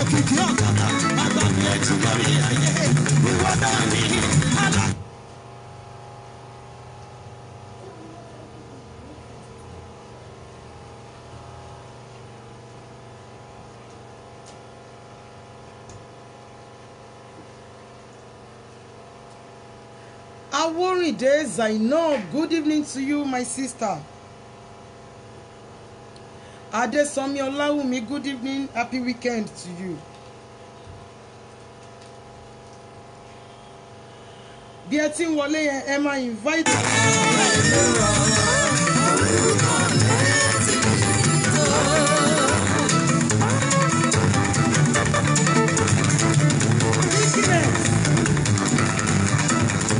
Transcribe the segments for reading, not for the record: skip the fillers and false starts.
òkìkí ọ̀kadà, agbami ẹtì lórí ayé, ìwọ náà ní àlá. Aworinde Zainab, good evening to you, my sister. Adesomi Olawumi, good evening, happy weekend to you. Bí ẹ ti ń wọlé yẹn, ẹ máa invite.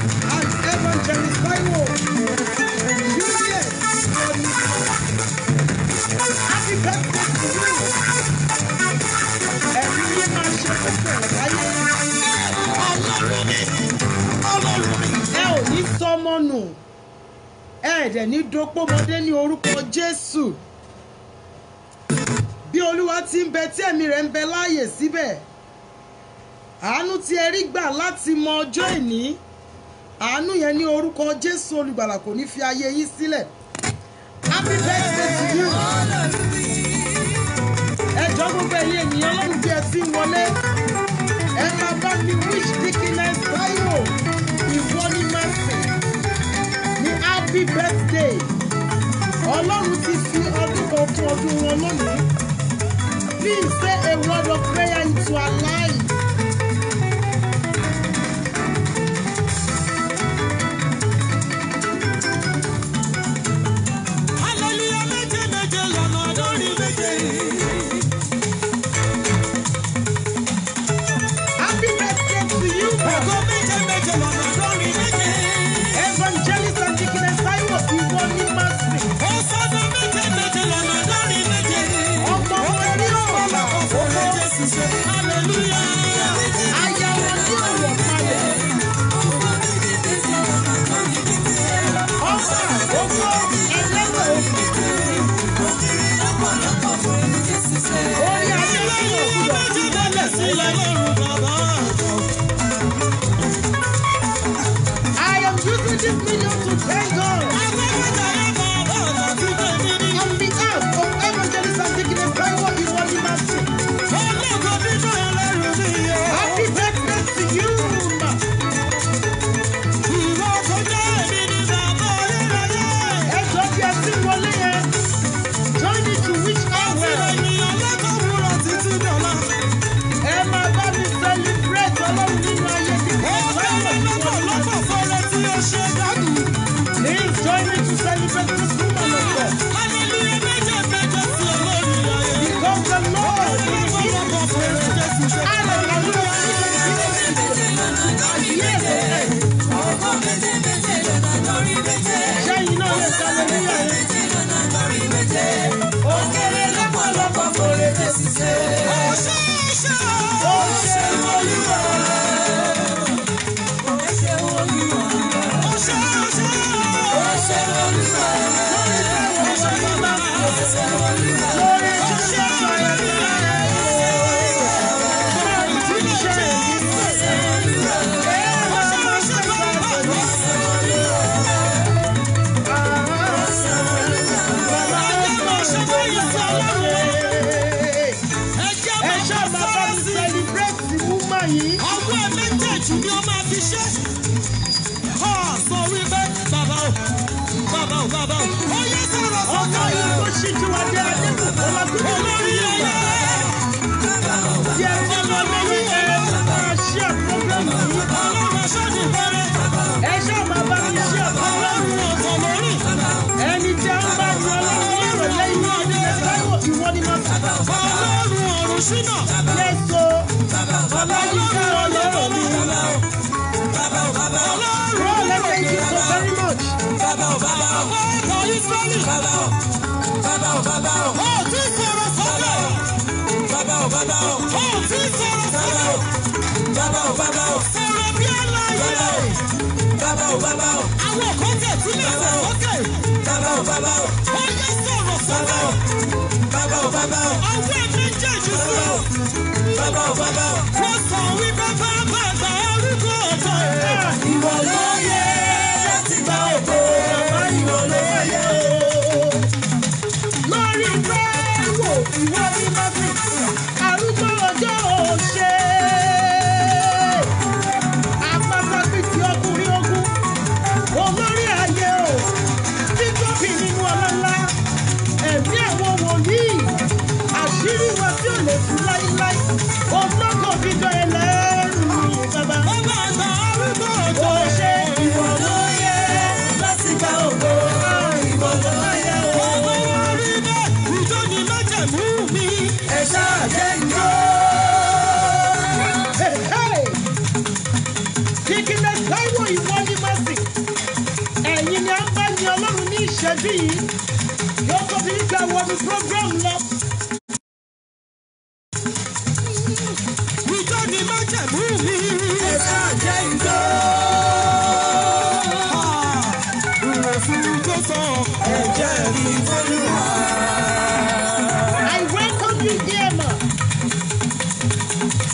Evangelist Taiwo, Juliet, happy birthday to you. Ẹ̀rí yẹn máa ṣe pẹ̀lú ayé. Ẹ ò ní sọmọ nù. Ẹ dẹ̀ ní dópómọdé ní orúkọ Jésù. Bí Olúwa ti ń bẹ tí ẹ̀mí rẹ̀ ń bẹ láàyè síbẹ̀. Àánú tí ẹ rí gbà láti mọ ọjọ́ ìní. Àánú yẹn ní orúkọ Jésù olùgbàlà kò ní fi ayé yín sílẹ̀. Happy birthday to you. Ẹjọ́ gbogbo ẹ̀yin ènìyàn Ọlọ́run bí ẹ ti ń wọlé. Ẹ máa bá mi wish Dickiness Taiwo ìwọ ní mercy ní happy birthday. Ọlọ́run ti fi ọdún kan fún ọdún wọn lónìí. Please say a word of prayer into our life. Evangelist and Dickiness Taiwo ìwọ ní mercy. Ọmọ orí ọ̀la owó. Aya wọn ní ọ̀wọ̀ palẹ̀. Ọba owó ẹlẹ́wẹ̀ òkú. Orí adé lọ́wọ́ òkúdọ̀ tí wọ́lẹ̀ sílẹ̀. Using this video to thank God on behalf of Evangelist and Dickiness Taiwo ìwọ ní mercy. Happy birthday to you, ma. Ẹ jọ bí ẹ ti wọlé yẹn, join me to wish her well. Ẹ máa bá mi celebrate Ọlọ́run nínú ayé Dickiness Taiwo. Please join me to celebrate this woman of God. Because the Lord is here. Hallelujah. Ṣé iná lè hallelujah? Òkèrè lọ́pọ̀lọpọ̀ kò lè dé sísè. Ó ṣe Olúwa. Wọ́n sọ wípé bàbá àgbà orúkọ ọ̀tọ̀ ẹ̀. Ìwọ ló yẹ láti gba ògo. Ìwọ ló yẹ o. Lórí Táíwò ìwọ ní Mọ́sí, arúgbó ọjọ́ òṣè. Apátápìtì ọkùnrin ogun, olórí ayé o, títóbi nínú ọlọ́lá, ẹ̀mí àwọn wòlíì, àṣírí wọn tí ò lè tú láíláí, ológo dídán ẹlẹ́rù yìí bàbá. Bàbá àgbà orúkọ ọ̀tọ̀ Òṣè ẹ̀. ìwọ ló yẹ láti gba ògo. Ìwọ ló yẹ o. Ọmọ orí bẹ́ẹ̀ ìjọ ni májẹ̀mú mi. Ẹ ṣáà jẹ́ ìjọ. Kíkínlẹ̀ Táíwò ìwọ ní Mọ́sí. Ẹ̀yin ni a ń bá ní Ọlọ́run ní ìṣẹ́jú yìí. Yóò tó fi nígbà wọnú program lọ. Ìjọ ni májẹ̀mú mi. Ẹ ṣáà jẹ́ ìjọ. Ìrẹsì tó sọ ẹ̀jẹ̀ rí fọ́lùwà. I welcome you here, ma.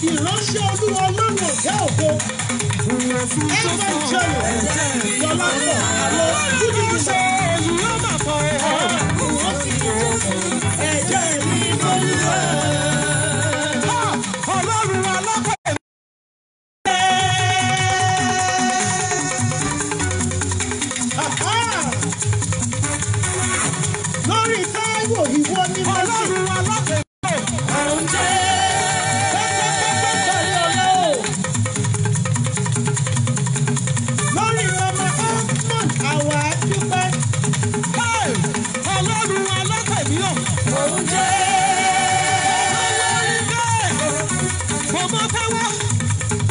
Ìránṣẹ́ Olúwa Ọlọ́run ọ̀gá ògo. Ìrẹsì tó sọ ẹ̀jẹ̀ rí Lọ́lápọ̀ àlọ́ dúdú ṣe èyí ó mà pọ̀ ẹ̀. ẹ̀jẹ̀ mi lóluwà. Ọlọ́run alápẹ̀ Lórí Táíwò ìwọ ní Mọ́sí. Ọlọ́run alápẹ̀ Àrùn jẹ́ pẹ́pẹ́pẹ́pẹ́ ọ̀la o. Lórí ọmọ Osman àwa dúpẹ́. Ọlọ́run alápẹ̀ mi ò. Àrùn jẹ́ Bọ̀bọ̀ fẹ́ wá.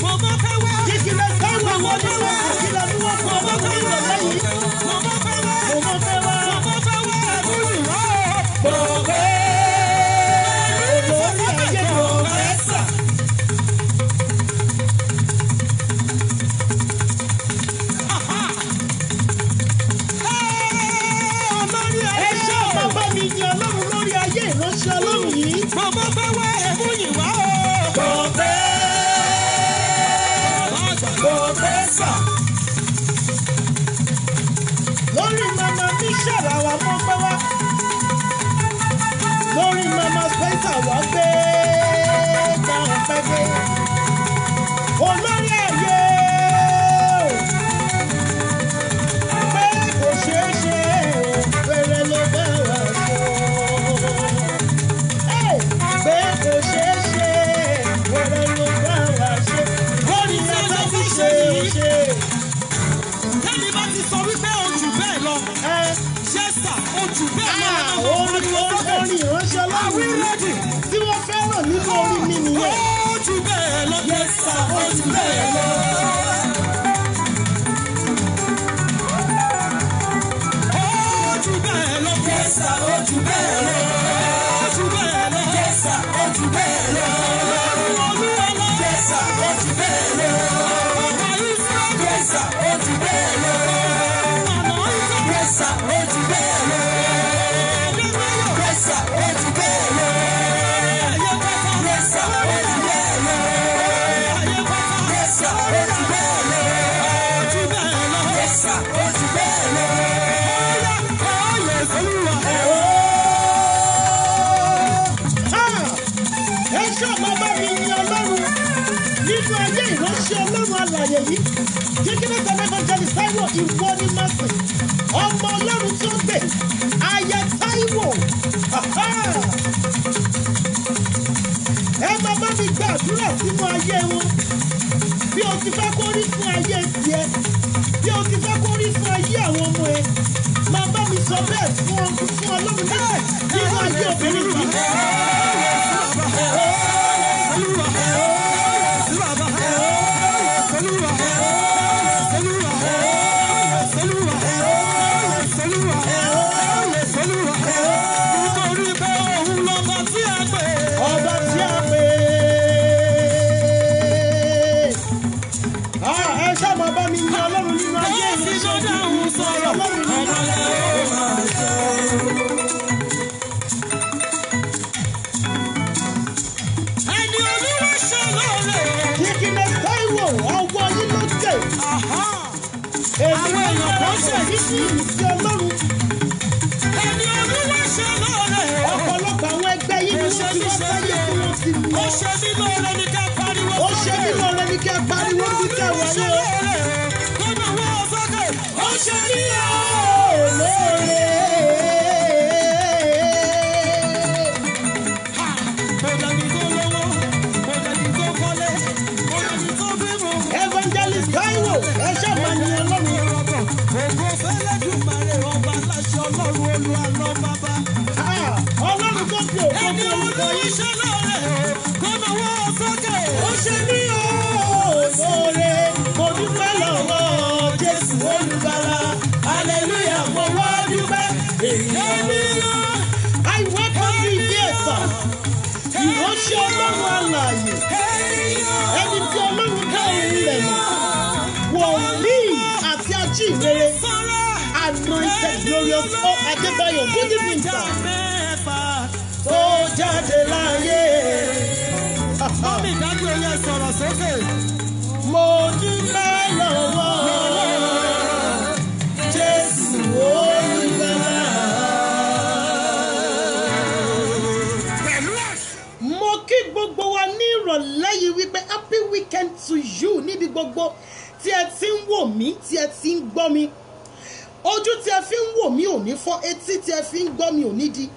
Bọ̀bọ̀ fẹ́ wá. kíkìlẹ̀ Táíwò ìwọ ní Mọ́sí. Kílẹ̀ ní wọ́n fún ọmọ tó ń lọ lẹ́yìn. Bọ̀bọ̀ fẹ́ wá. Òmò fẹ́ wá. Bọ̀bọ̀ fẹ́ wá. Ẹ̀bùn ìwọ́. Bọ̀bẹ́ olórí ayé pọ̀fẹ́sà. Olórí Ẹ ayé. ṣé bàbá mi ní Ọlọ́run lórí ayé ìránṣẹ́ Ọlọ́run yìí. Bọ̀bọ̀ fẹ́ wá. Ẹ̀bùn ìwọ́. Pọ̀fẹ́sà. Lórí mama Michelle àwa mọ́ pẹ́ wá. Lórí mama Spencer wá gbé dáhùn pẹ́pẹ́. Olórí ayé o. Pé kò ṣeé ṣe fèrè ló bá wà ṣe. Pé kò ṣeé ṣe fèrè ló bá wà ṣe. Lórí mama Michelle ṣe. Tẹ́mi bá ti sọ wípé ojú bẹ́ẹ̀ lọ. Ṣẹ́sà ojú bẹ́ẹ̀ lọ. Orin ìránṣẹ́ Are we Ọlọ́run ready? tí wọ́n fẹ́ràn nínú orin mi nìyẹn. Ojú bẹ́ẹ̀ lọ. Yẹ́sà ojú bẹ́ẹ̀ lọ. Ojú bẹ́ẹ̀ lọ. Yẹ́sà ojú bẹ́ẹ̀ lọ. Ojú bẹ́ẹ̀ lọ. Yẹ́sà ojú bẹ́ẹ̀ lọ. Olúwa lọ. Yẹ́sà ojú bẹ́ẹ̀ lọ. Ọba Ísírẹ́lì. Yẹ́sà ojú bẹ́ẹ̀ lọ. Màmá Ísírẹ́lì. Yẹ́sà ojú bẹ́ẹ̀ lọ. Adébáyọ̀. Yẹ́sà ojú bẹ́ẹ̀ lọ. Ayé pátá. Yẹ́sà ojú bẹ́ẹ̀ lọ. Ayé pátá. Yẹ́sà ojú bẹ́ẹ̀ lọ. Ojú bẹ́ẹ̀ lọ. Yẹ́sà ojú bẹ́ẹ̀ lọ. Ọ̀yá ọ̀yẹ̀ Olúwa. Ẹ ṣọ́ bàbá mi ní Ọlọ́run nínú ayé ìránṣẹ́ Ọlọ́run alàyè yìí. Kíkínlẹ̀ tẹ̀lé Evangelist Táíwò ìwọ ní Mọ́sí. Ọmọ Ọlọ́run tó gbè, aya Táíwò. Ẹ máa bá mi gbàdúrà sínú ayé wọn. Bí o ti fẹ́ kó rí fún ayé tiẹ̀, bí o ti fẹ́ kó rí fún ayé àwọn ọmọ ẹ, máa bá mi sọ bẹ́ẹ̀ fún Ọlọ́run náà nínú ayé obìnrin yìí. Ọba tí a pè é. Ẹ ṣáà máa bá mi ní Ọlọ́run nínú ayé ìránṣẹ́ Ọlọ́run nínú ayé. tí wọ́n sáyé tí wọ́n ti mọ̀. Ó ṣe mí lóore ní ká pariwo Ó ṣe mí lóore ní kẹ́ pariwo bí tẹ̀ wáyé. Kọ́nà wọ́n sókè. Ó ṣe mí Lóore. Evangelist Taiwo, ẹ ṣe máa ní Ọlọ́run. Ògo fẹ́lẹ́dùmarè ọba aláṣẹ Ọlọ́run Olúwa lọ bàbá. Ọlọ́run tó fi òkú Ẹni fún orúkọ olú yìí. iṣẹ́ lóore, kọ́nà wọ́n sókè. Ó ṣe mí lóore. Mo dúpẹ́ lọ́wọ́ Jésù Olùgbàlà. Hallelujah, mo wá dúpẹ́. I welcome you here, sir. Ìránṣẹ́ Ọlọ́run alààyè. Ẹni tí Ọlọ́run dá òun lẹ̀ mọ̀. Wòlíì àti ajíhìnrere. Anointed glorious O Adébáyọ̀. Good evening, sir. Tó jáde láyé. Mọ́mí dájú ẹyẹ sọ̀rọ̀ sókè. Mo dúpẹ́ lọ́wọ́ Jésù Olùgbàlà. Mo kí gbogbo wa ní ìrọ̀lẹ́ yìí wípé happy weekend to you níbi gbogbo tí ẹ ti ń wò mí, tí ẹ ti ń gbọ́ mi. Ojú tí ẹ fi ń wò mí ò ní fọ́, etí tí ẹ fi ń gbọ́ mi ò ní di.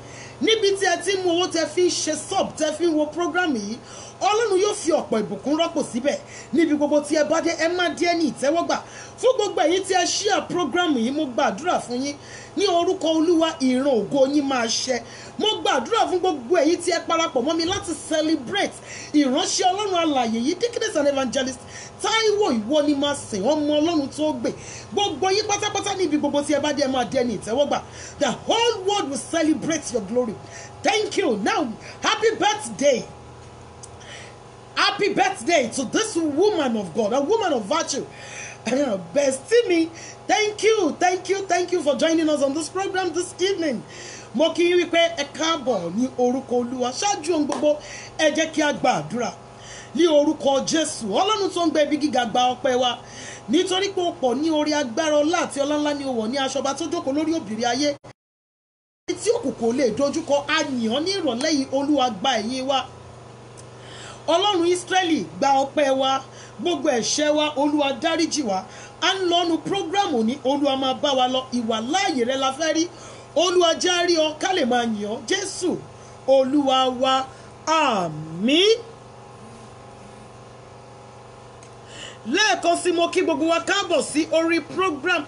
Níbi tí ẹ ti ń mú owó tí ẹ fi ń ṣe sub tí ẹ fi ń wo program yìí, Ọlọ́run yóò fi ọ̀pọ̀ ìbùkún rọ́pò síbẹ̀. Níbi gbogbo tí ẹ bá dé, ẹ má dé ní ìtẹ́wọ́gbà. Fún gbogbo ẹ̀yin tí ẹ share program yìí, mo gbàdúrà fún yín ní orúkọ Olúwa, ìran ògo yín máa ṣẹ. Mo gbàdúrà fún gbogbo ẹ̀yin tí ẹ parapọ̀ mọ́ mi láti celebrate ìránṣẹ́ Ọlọ́run alààyè yìí, Deaconess and Evangelist Taiwo ìwọ ni máa sìn, ọmọ Ọlọ́run tó gbè. Gbogbo yín pátápátá níbi gbogbo tí ẹ bá dé, ẹ máa dé ní ìtẹ́wọ́gbà. The whole world will celebrate your glory. Thank you. Now, happy birthday. Happy birthday to this woman of God, a woman of virtue. Bestie me, thank you for joining us on this program this evening. Mo kí yín wípé ẹ káàbọ̀ ní orúkọ Olúwa. Ṣáájú ohun gbogbo, ẹ jẹ́ kí a gbàdúrà ní orúkọ Jésù. Ọlọ́run tó ń gbé ibi gíga gba ọpẹ́ wa. Nítorí pé ó pọ̀ ní orí agbára ọlá àti ọlá ńlá ni ó wọ̀ ní aṣọba tó jókòó lórí òbìrí ayé. Tí òkùnkùn lè dojúkọ, a yìn ọ́ ní ìrọ̀lẹ́ yìí, Olúwa gba ẹ̀yìn wa. Ọlọ́run Ísírẹ́lì gba ọpẹ́ wa, gbogbo ẹ̀ṣẹ̀ wa Olúwa dáríjì wa. À ń lọ́nu prógrámù ní Olúwa máa bá wa lọ, ìwà láàyè rẹ la fẹ́ rí. Olúwa jẹ́ rí ọ ká lè máa yìn ọ́. Jésù Olúwa wa, àmín. Lẹ́ẹ̀kan sí mo kí gbogbo wa káàbọ̀ sí orí program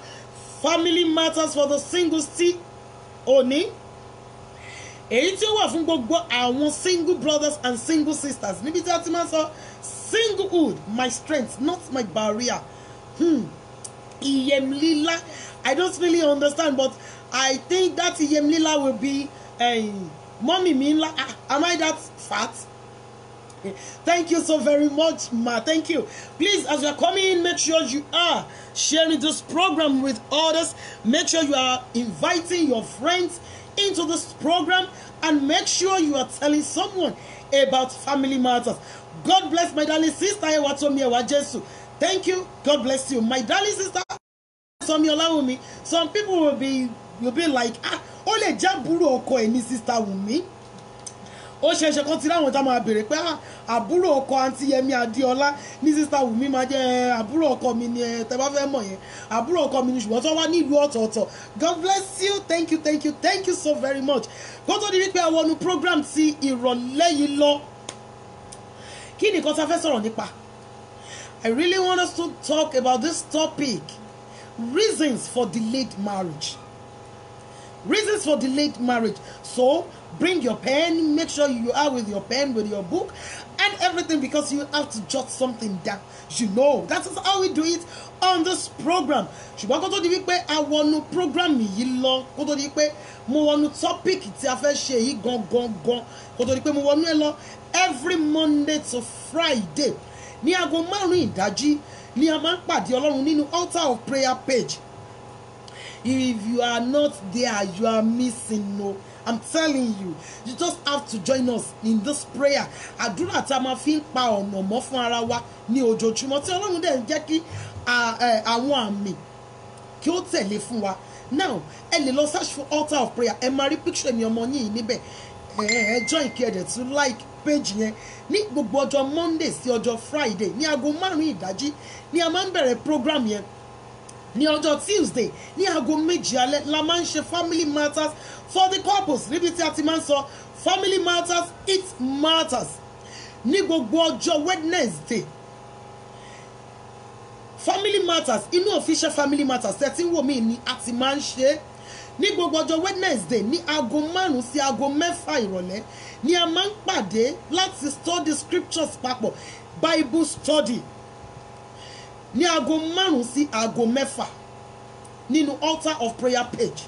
Family Matters for the Singles tí òní. Èyí tí ó wà fún gbogbo àwọn single brothers and single sisters. Níbi tí a ti máa sọ singlehood, my strength, not my barrier. Iyemlila, I don't really understand, but I think that Iyemlila will be mommy Mila. Am I that fat? Thank you so very much, ma. Thank you. Please, as you are coming in, make sure you are sharing this program with others. Make sure you are inviting your friends into this program, and make sure you are telling someone about Family Matters. God bless my darling sister Ewatomi Ewajesu. Thank you. God bless you, my darling sister. Some people will be like, ó lè jẹ́ àbúrò ọkọ ẹ̀ ní sister Wunmi. Ó ṣẹ̀ṣẹ̀ kan ti ráwọn tá máa béèrè pé àbúrò ọkọ àǹtí Yẹmí Adéọlá ní sister Wunmi máa jẹ́ àbúrò ọkọ mi ni tẹ́ bá fẹ́ mọ̀ yẹn. Àbúrò ọkọ mi ni ṣùgbọ́n tó wá nílùú ọ̀tọ̀ọ̀tọ̀. God bless you. Thank you so very much. Kó tó di wípé àwọn ọ̀nù program ti ìrọ̀lẹ́ yìí lọ. Kí ni nǹkan tá fẹ́ sọ̀rọ̀ nípa? I really want us to talk about this topic. Reasons for delayed marriage. Reasons for delayed marriage. So, bring your pen. Make sure you are with your pen, with your book, and everything, because you have to jot something down. You know, that is how we do it on this program. Ṣùgbọ́n kó tó di wípé àwọn program yìí lọ, kó tó di pé mo wọnú topic tí a fẹ́ ṣe yìí gangan, kó tó di pé mo wọnú ẹ lọ, every Monday to Friday ní aago 5 ìdájí ni a máa ń pàdé Ọlọ́run nínú altar of prayer page. If you are not there, you are missing. No, I'm telling you, you just have to join us in this prayer. Àdúrà tá a máa fi ń pa ọ̀nà mọ́ fún ara wa ní ojoojúmọ́ tí Ọlọ́run dẹ̀ ń jẹ́ kí àwọn àmì kí ó tẹ̀lé fún wa. Now, ẹ lè lọ search for altar of prayer. Ẹ máa rí picture mi ọmọ yín níbẹ̀. join kí ẹ dẹ̀ tún like page yẹn ní gbogbo ọjọ́ Monday sí ọjọ́ Friday ní aago 5 ìdájí ni a máa ń bẹ̀rẹ̀ program yẹn. Ní ọjọ́ Tuesday ní aago 2 alẹ́ la máa ń ṣe family matters for the couples níbi tí a ti máa ń sọ family matters it matters. Ní gbogbo ọjọ́ Wednesday family matters inú official family matters tẹ́tí wò mí ni a ti máa ń ṣe ní gbogbo ọjọ́ Wednesday ní aago 5 sí aago 6 ìrọ̀lẹ́ ni a máa ń pàdé láti study scriptures papọ̀ Bible study ní aago 5 sí aago 6 nínú altar of prayer page.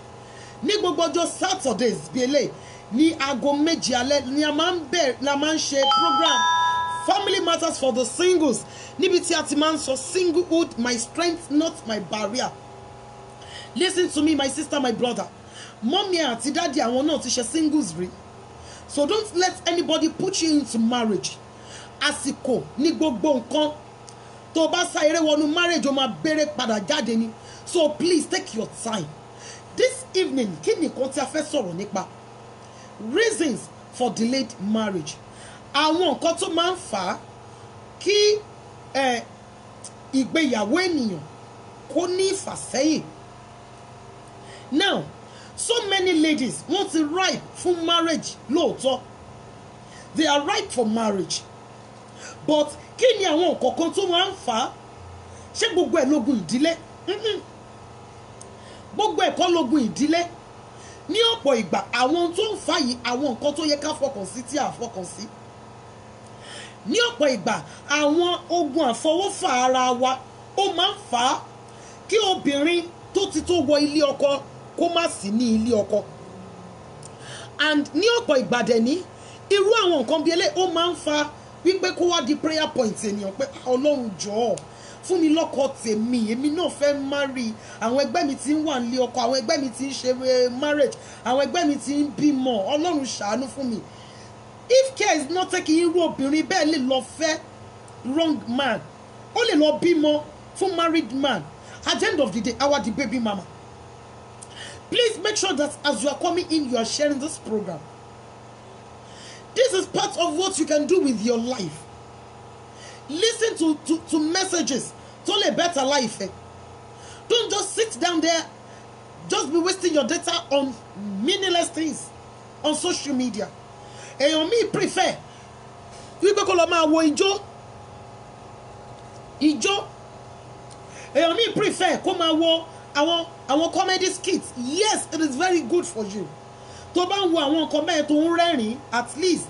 Ní gbogbo ọjọ́ Saturdays bí eléyìí ní aago 2 alẹ́ ni a máa ń ṣe program family matters for the singles níbi tí a ti máa ń sọ singlehood my strength not my barrier. Listen to me my sister my brother, mommy àti daddy àwọn náà ti ṣe singles rí, so don't let anybody put you into marriage. Àsìkò ní gbogbo nǹkan tó bá sá eré wọnú marriage ó máa bẹ̀rẹ̀ padà jáde ni, so please take your time. This evening kí ni nǹkan tí a fẹ́ sọ̀rọ̀ nípa reasons for delayed marriage, àwọn nǹkan tó máa ń fà á kí ìgbéyàwó ènìyàn kó ní ìfàsẹ́yìn. Now so many ladies want to ripe for marriage lóòótọ́, they are ripe for marriage, but kí ni àwọn nǹkan kan tó máa ń fà á? Ṣé gbogbo ẹ̀ lógun ìdílé? Gbogbo ẹ̀ kọ́ lógun ìdílé. Ní ọ̀pọ̀ ìgbà àwọn tó ń fà yìí àwọn nǹkan tó yẹ ká fọkàn sí tí a fọkàn sí. Ní ọ̀pọ̀ ìgbà àwọn ogun àfọwọ́fà ara wa ó máa ń fà á kí obìnrin tó ti tó wọ ilé ọkọ kó má sí ní ilé ọkọ. And ní ọ̀pọ̀ ìgbà dẹ̀ ní irú àwọn nǹkan bí eléyìí ó máa ń fa wípé kó wá di prayer point ènìyàn pé Ọlọ́run jọ̀ọ́ fún mi lọ́kọ tèmi, èmi náà fẹ́ marry, àwọn ẹgbẹ́ mi ti ń wà nílé ọkọ, àwọn ẹgbẹ́ mi ti ń ṣe marriage, àwọn ẹgbẹ́ mi ti ń bímọ, Ọlọ́run ṣàánú fún mi. If care is not taken, irú obìnrin bẹ́ẹ̀ lè lọ fẹ́ wrong man, ó lè lọ bímọ fún married man. At the end of the day, our the baby mama. Please make sure that as you are coming in, you are sharing this program. This is part of what you can do with your life. Listen to messages to a better life. Don't just sit down there, just be wasting your data on meaningless things on social media. Èèyàn mi prefer wípé kó lọ máa wo ijó. Èèyàn mi prefer kó máa wo àwọn comedy skits. Yes, it is very good for you. Tó bá ń wo àwọn nǹkan bẹ́ẹ̀ tó ń rẹ́rìn, at least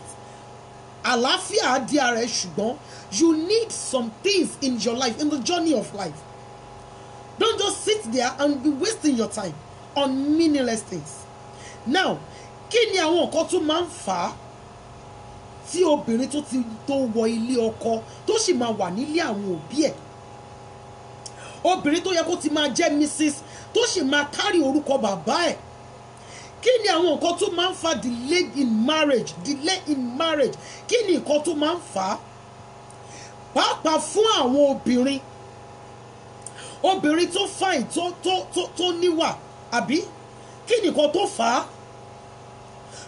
àlàáfíà di ara ẹ̀, ṣùgbọ́n you need some things in your life, in the journey of life. Don't just sit there and be wasting your time on meaningless things. Now, kí ni àwọn nǹkan tó máa ń fà á tí obìnrin tó wọ ilé ọkọ tó sì máa wà nílé àwọn òbí ẹ̀? Obìnrin tó yẹ kó ti máa jẹ́ Mrs. tó sì máa kárí orúkọ bàbá ẹ̀. Kí ni àwọn nǹkan tó máa ń fa delay in marriage? Kí ni nǹkan tó máa ń fà á? Pàápàá fún àwọn obìnrin tó fine tó níwà, àbí kí ni nǹkan tó fà á?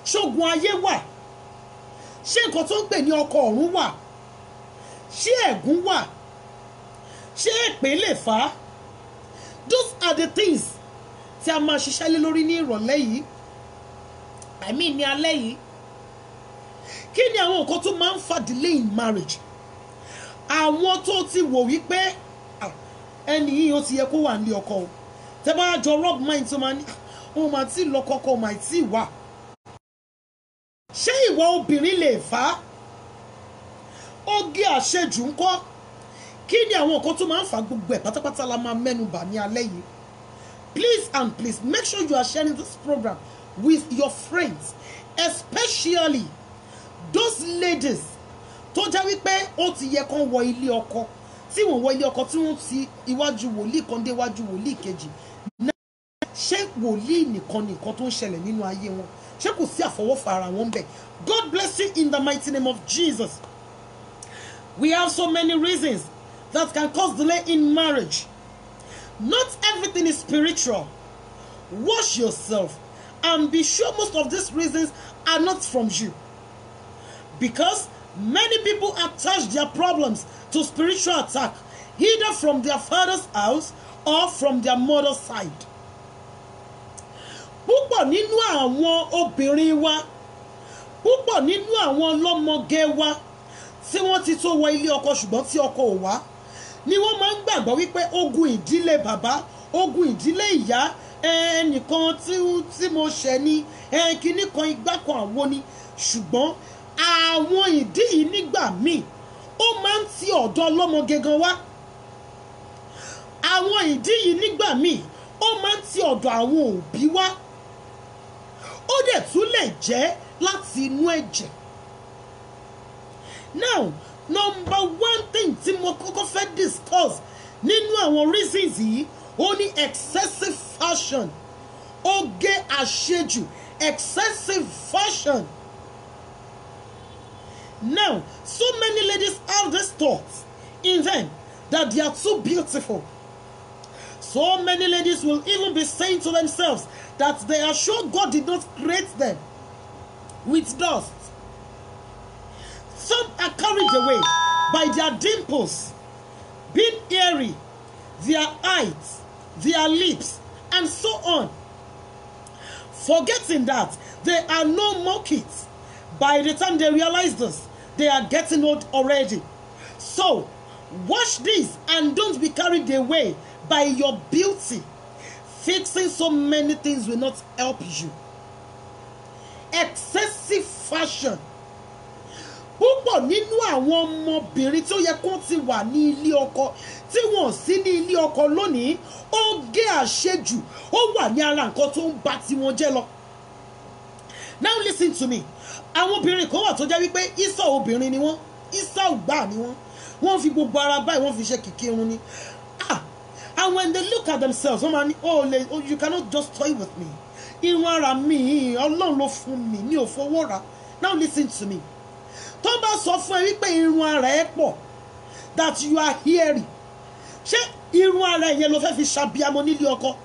Ṣógun ayé wà? Ṣé nǹkan tó ń pè ní ọkọ ọ̀run wà? Ṣé ẹ̀gún wà? Ṣé èpè lè fà á? Those are the things tí a máa ṣiṣẹ́ lé lórí ní ìrọ̀lẹ́ yìí, ní alẹ́ yìí. Kí ni àwọn nǹkan tó máa ń fa delay in marriage? Àwọn tó ti wò wípé ẹni yìí ó ti yẹ kó wà ní ọkọ o, tẹ́ bá jọ rub mind tó máa ní ó máa tí lọ kọ́kọ́ máa tí wà. Ṣé ìwọ obìnrin lè fà á? Oge àṣejù ńkọ́? Kí ni àwọn nǹkan tó máa ń fa gbogbo ẹ̀ pátápátá la máa mẹ́nu bà ní alẹ́ yìí. Please make sure you are sharing this program with your friends, especially those ladies tó jẹ́ wípé ó ti yẹ kán wọ ilé ọkọ, tí wọ́n wọ ilé ọkọ tí wọ́n ti iwájú wòlíì kan dé iwájú wòlíì kejì. Ṣé wòlíì nìkan tó ń ṣẹlẹ̀ nínú ayé wọn? Ṣé kò sí àfọwọ́fà ara wọn bẹ́ẹ̀? God bless you in the mighty name of Jesus. We have so many reasons that can cause delay in marriage. Not everything is spiritual. Wash yourself and be sure most of these reasons are not from you. Because many people attach their problems to spiritual attack, either from their father's house or from their mother's side. Púpọ̀ nínú àwọn obìnrin wa, púpọ̀ nínú àwọn ọlọ́mọge wa tí wọ́n ti tó wọ ilé ọkọ ṣùgbọ́n tí ọkọ ò wá, ni wọ́n máa ń gbàgbọ́ wípé ogun ìdílé bàbá, ogun ìdílé ìyá, ẹnìkan tí mo ṣẹ̀ ni, kíní kan igbá kan àwo ni. Ṣùgbọ́n àwọn ìdí yìí nígbà míì ó máa ń ti ọ̀dọ̀ ọlọ́mọge gan wá. Àwọn ìdí yìí nígbà míì ó máa ń ti ọ̀dọ̀ àwọn òbí wá. Ó dẹ̀ tún lè jẹ́ láti inú ẹ̀jẹ̀. Now, number one thing tí mo kọ́kọ́ fẹ́ discuss nínú àwọn reasons yìí ó ní excessive fashion, oge àṣejù, excessive fashion. Now, so many ladies have this thought in them that they are too beautiful. So many ladies will even be saying to themselves that they are sure God did not create them with dust. Some are carried away by their dimples, being hairy, their eyes, their lips, and so on, forgetting that they are no more kids. By the time they realize this, they are getting old already. So, watch this and don't be carried away by your beauty. Fixing so many things will not help you. Excessive fashion. Púpọ̀ nínú àwọn ọmọbìnrin tí ó yẹ kó ti wà ní ilé ọkọ tí wọ́n sí ní ilé ọkọ lónìí, oge àṣejù ó wà ní ara nǹkan tó ń bà tiwọn jẹ́ lọ. Now listen to me. Àwọn obìnrin kan wà tó jẹ́ wípé ìsọ̀ obìnrin ni wọ́n, ìsọ̀ ògbà ni wọ́n. Wọ́n fi gbogbo ara báyìí wọ́n fi ṣe kìkì irun ni. And when they look at themselves, wọ́n máa ní, oh, you cannot just toy with me. Irun ara mi, Ọlọ́run ló fún mi, mi ò fowó rà. Now listen to me. Tó bá sọ fún ẹ wípé irun ara ẹ pọ̀, that you are hairy. Ṣé irun ara ẹ yẹn ló fẹ́ fi ṣàbíamọ nílé ọkọ?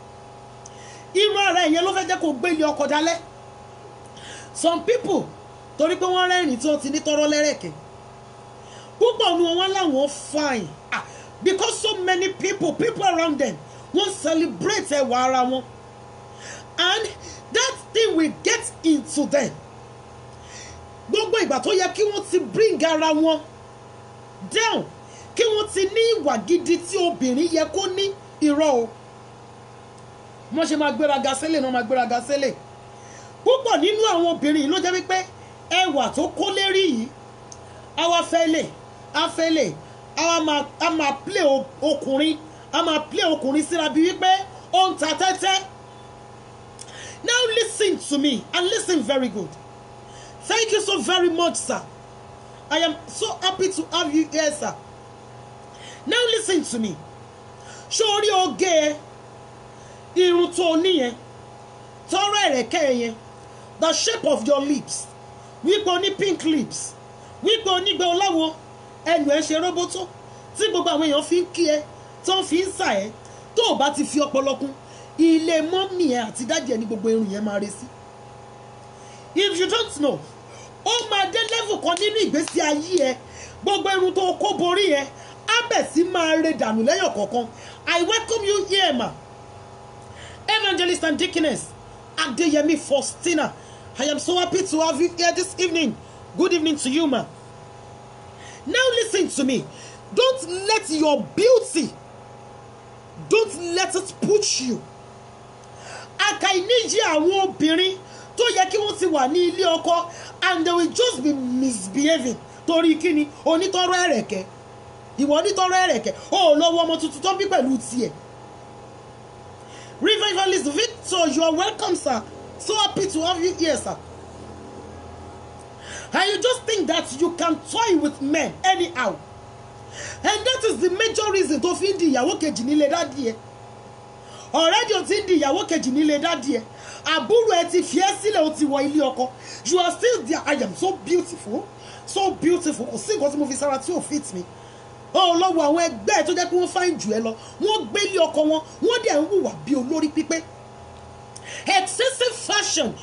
Irun ara ẹ yẹn ló fẹ́ jẹ́ kó gbé ilé ọkọ dálẹ̀? Some people, torí pé wọ́n rẹ́rìn tí wọ́n ti ní tọrọ lẹ́rẹ̀kẹ́. Púpọ̀ nu wọn láwọn fine. Because so many people around them won't celebrate ẹwà ara wọn. And that thing will get into them. Gbogbo ìgbà tó yẹ kí wọ́n ti bring ara wọn down, kí wọ́n ti ní ìwà gidi tí obìnrin yẹ kó ní, irọ́ o. Wọ́n ṣe máa gbéraga sílẹ̀ náà máa gbéraga sílẹ̀. Púpọ̀ nínú àwọn obìnrin ló jẹ́ wípé ẹwà tó kó lérí yìí, àwa fẹ́lẹ̀, afẹ́lẹ̀, a máa play ọkùnrin, a máa play ọkùnrin síra bí wípé ó ń ta tẹ́tẹ́. Now listen to me and listen very good. Thank you so very much, sir. I am so happy to have you here, sir. Now listen to me. Ṣórí oge irun tó níyẹn, tọrọ ẹ̀rẹ̀kẹ́ yẹn, the shape of your lips, wípé o ní pink lips, wípé o ní gbé ọláwo, ẹnu ẹ̀ ṣe róbótó, tí gbogbo àwọn èèyàn fi ń kí ẹ, tó ń fi ń sà ẹ́, tó o bá ti fi ọpọlọ kún, ilé mọ́mì ẹ àti dájì ẹ ní gbogbo irun yẹn máa re sí. If you don't know, ó máa dé level kan nínú ìgbésí ayé ẹ, gbogbo irun tó kó borí ẹ á bẹ̀ sí máa re dànù lẹ́yọ̀ kọ̀ọ̀kan. I welcome you here, ma. Evangelist and Deaconess Adeyemi Faustina. I am so happy to have you here this evening. Good evening to you, ma. Now listen to me. Don't let your beauty, don't let it push you. Àkàìníyì àwọn obìnrin tó yẹ kí wọ́n ti wà ní ilé ọkọ and they will just be misbehaving. Torí kíni onítọrọ ẹ̀rẹ̀kẹ́, ìwọ onítọrọ ẹ̀rẹ̀kẹ́, ó lọ́wọ́ ọmọ tuntun tó bí pẹ̀lú tiẹ̀. Revivalist Victor, you are welcome, sir. So happy to have you here, sir. And you just think that you can toy with men anyhow. And that is the major reason tó fi ń di ìyàwó kejì nílé dádì ẹ. Already o ti ń di ìyàwó kejì nílé dádì ẹ. Àbúrò ẹ ti fi ẹ́ sílẹ̀, o ti wọ ilé ọkọ. You are still there. I am so beautiful. So beautiful. Kò sí nǹkan tí mo fi sára tí ò fit me. Lọ́wọ́ àwọn ẹgbẹ́ ẹ̀ tó jẹ́ pé wọ́n fáìn jù ẹ lọ. Wọ́n gbé ilé ọkọ wọn. Wọ́n dẹ̀ ń hùwà bí olórí pípé. Excessive fashion.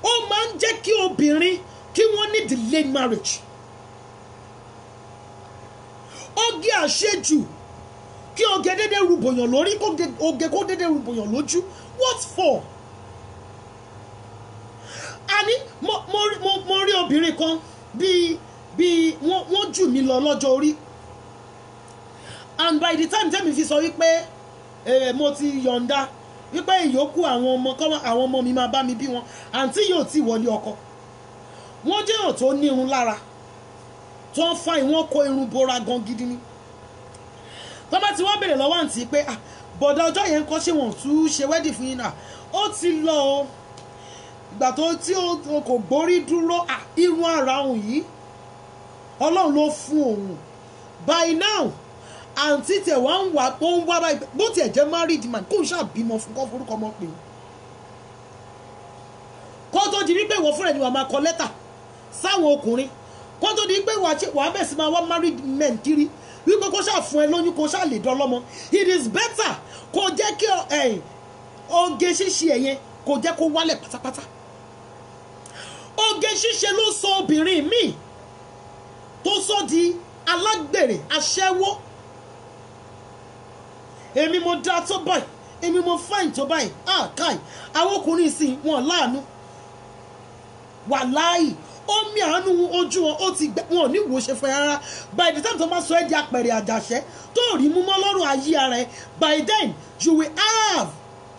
ó máa ń jẹ́ kí obìnrin kí wọ́n ní delayed marriage. Oge àṣejù kí oge dédé rúbòyàn lórí oge kó dédé rúbòyàn lójú, what for? Àní mo rí obìnrin kan bí wọ́n jù mí lọ lọ́jọ́ orí, and by the time tẹ́mi fi sọ wípé mo ti yọ̀ǹda wípé ìyókù àwọn ọmọ mi máa bá mi bí wọn, àǹtí yóò ti wọlé ọkọ. Wọ́n jẹ́ èèyàn tó ní irun lára, tó ń fa ìwọ̀n kó irun bora gan gidi ni. Tó bá ti wá bèrè lọ́wọ́ àǹtí pé bọ̀dọ̀ ọjọ́ yẹn ń kọ́ ṣé wọ́n tún ṣe wedding fún yín náà, ó ti lọ o. Ìgbà tí o kò gbórí dúró, irun ara òun yìí Ọlọ́run ló fún òun. By now àǹtí tẹ̀ wá ń wá báyìí bó tiẹ̀ jẹ́ married man kó ń ṣàbímọ fún kọ́ forúkọ ọmọ pé kó tó di wípé ìwọ fúnra ẹni wà máa kọ lẹ́tà sáwọn ọkùnrin, kó tó di wípé wàá bẹ̀ sí máa wá married men kiri wípé kó ṣáà fún ẹ lóyún kó ṣáà lè dán lọ́mọ. It is better kó jẹ́ kí oge ṣíṣe ẹ̀yẹn kó jẹ́ kó wálẹ̀ pátápátá. Oge ṣíṣe ló sọ obìnrin míì tó sọ di alágbèrè aṣẹ́wó. Èmi mo dá tó báyìí, èmi mo fine tó báyìí, káì àwọn ọkùnrin sì wọn láàánú wàláì, omi àánú ojú wọn ó ti gbẹ, wọn ò ní wò ṣe fẹ́ rárá. By the time tó máa sọ ẹ́ di apẹ̀rẹ̀ àjàṣẹ́ tó rí mú mọ́ lọ́rùn ayé ara ẹ̀, by then you will have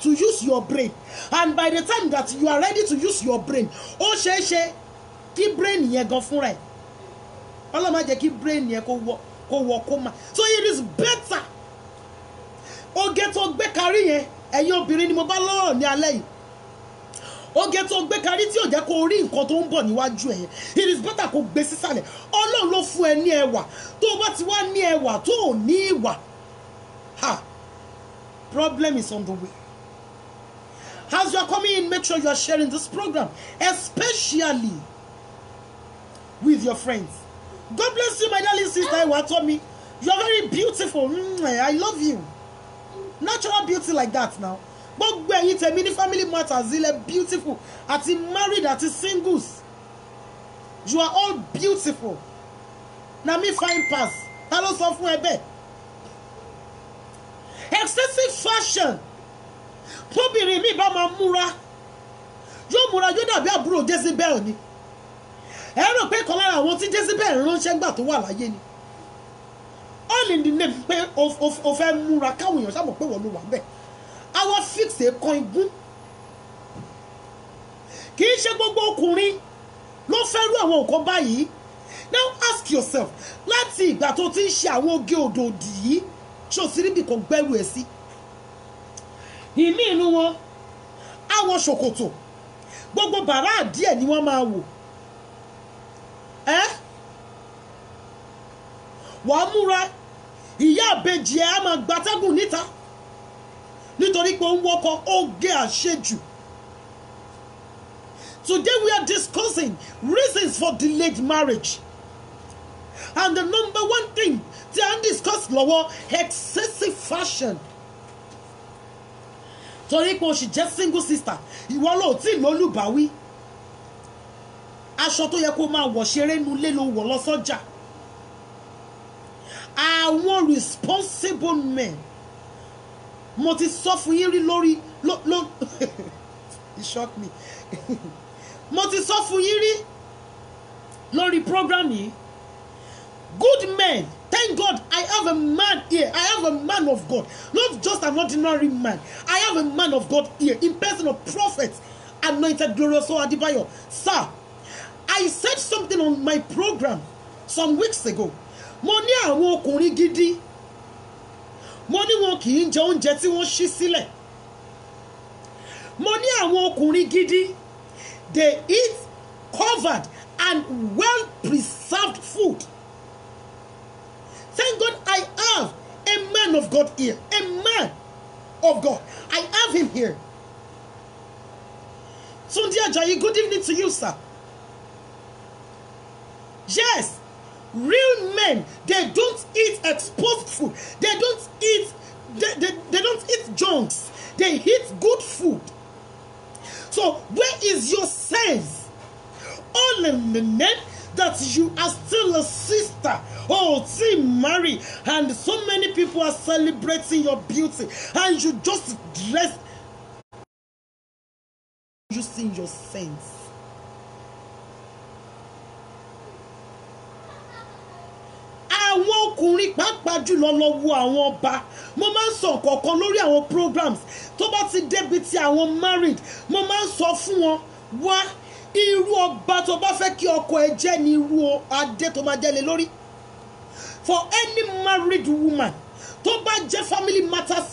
to use your brain, and by the time that you are ready to use your brain, ó ṣeé ṣe kí brain yẹn gan fúnra ẹ̀ Ọlọ́run má jẹ́ kí brain yẹn kó wọ kó má. So it is better. Oge tó gbé kárí yẹn, ẹ̀yin obìnrin ni mo bá lọ́rọ̀ ní alẹ́ yìí. Oge tó gbé kárí tí ò jẹ́ kó rí nǹkan tó ń bọ̀ níwájú ẹ̀ yẹn, it is better kó gbé sísàlẹ̀. Ọlọ́run ló fún ẹ ní ẹwà, tó o bá ti wá ní ẹwà tó ò ní ìwà, problem is on the way. As you are coming in, make sure you are sharing this program, especially with your friends. God bless you, my darling sister Iwatomi. You are very beautiful. I love you. Natural beauty like that now. Gbogbo ẹ̀yin tèmi ní Family Matters ilẹ̀ beautiful. Àti married àti singles. You are all beautiful. Na me fine pass. Ta ló sọ fún ẹ bẹ́ẹ̀? Excessive fashion. Tóbìnrin mi bá máa múra. Yóò múra yóò dàbí àbúrò Jezebel ni. Ẹ rò pé kan lára àwọn tí Jezebel ránṣẹ́ gbà tó wà láyé ni. All in the name pé o fẹ́ múra káwọn èèyàn sábà pé wọ́n ló wà bẹ́ẹ̀. Àwa fix èèkan igún. Kì í ṣe gbogbo ọkùnrin ló fẹ́ rú àwọn nǹkan báyìí. Now ask yourself, láti ìgbà tó ti ń ṣe àwọn oge òdòdì yìí, ṣó sì ríbi kan gbẹ́rù ẹ̀ sí. Ìmí inú wọn, àwọn ṣòkòtò, gbogbo bàrá díẹ̀ ni wọ́n máa wò. Wàá múra, ìyá àbejì ẹ̀ á máa gbatẹ́gùn níta nítorí pé ó ń wọ́kọ̀ oge àṣejù. Today we are discussing reasons for delayed marriage. And the number one thing tí a ń discuss lọ́wọ́, excessive fashion. Torí pé o sì jẹ́ single sister, ìwọ ló tí lólùbáwí. Aṣọ tó yẹ kó máa wọ̀ ṣeré nulẹ̀ ló wọ̀ lọ sọ́jà. Àwọn responsible men, mo ti sọ fún yín rí lórí it shocked me. Mo ti sọ fún yín rí lórí program yìí. Good men, thank God I have a man here. I have a man of God, not just an ordinary man. I have a man of God here in person of Prophet Anointed Glorious Adebayo. Sir, I said something on my program some weeks ago. Mo ní àwọn ọkùnrin gidi, mo ní wọn kì í jẹ oúnjẹ tí wọ́n ṣí sílẹ̀. Mo ní àwọn ọkùnrin gidi, they eat covered and well preserved food. Thank God I have a man of God here, a man of God. I have him here. Tunde Ajayi, good evening to you, sir. Yes. Real men, they don't eat exposed food. They don't eat junks. They eat good food. So where is your sense? All in the name that you are still a sister. Oh, see, marry, and so many people are celebrating your beauty, and you just dress using your sense. Àwọn ọkùnrin pàápàá jùlọ lọ wo àwọn ọba. Mo máa ń sọ kọ̀ọ̀kan lórí àwọn programs tó bá ti débi tí àwọn married. Mo máa ń sọ fún wọn wá irú ọba tó bá fẹ́ kí ọkọ ẹ jẹ́ ní irú adé tó máa jẹ́ lé lórí. For any married woman tó bá jẹ́ family matters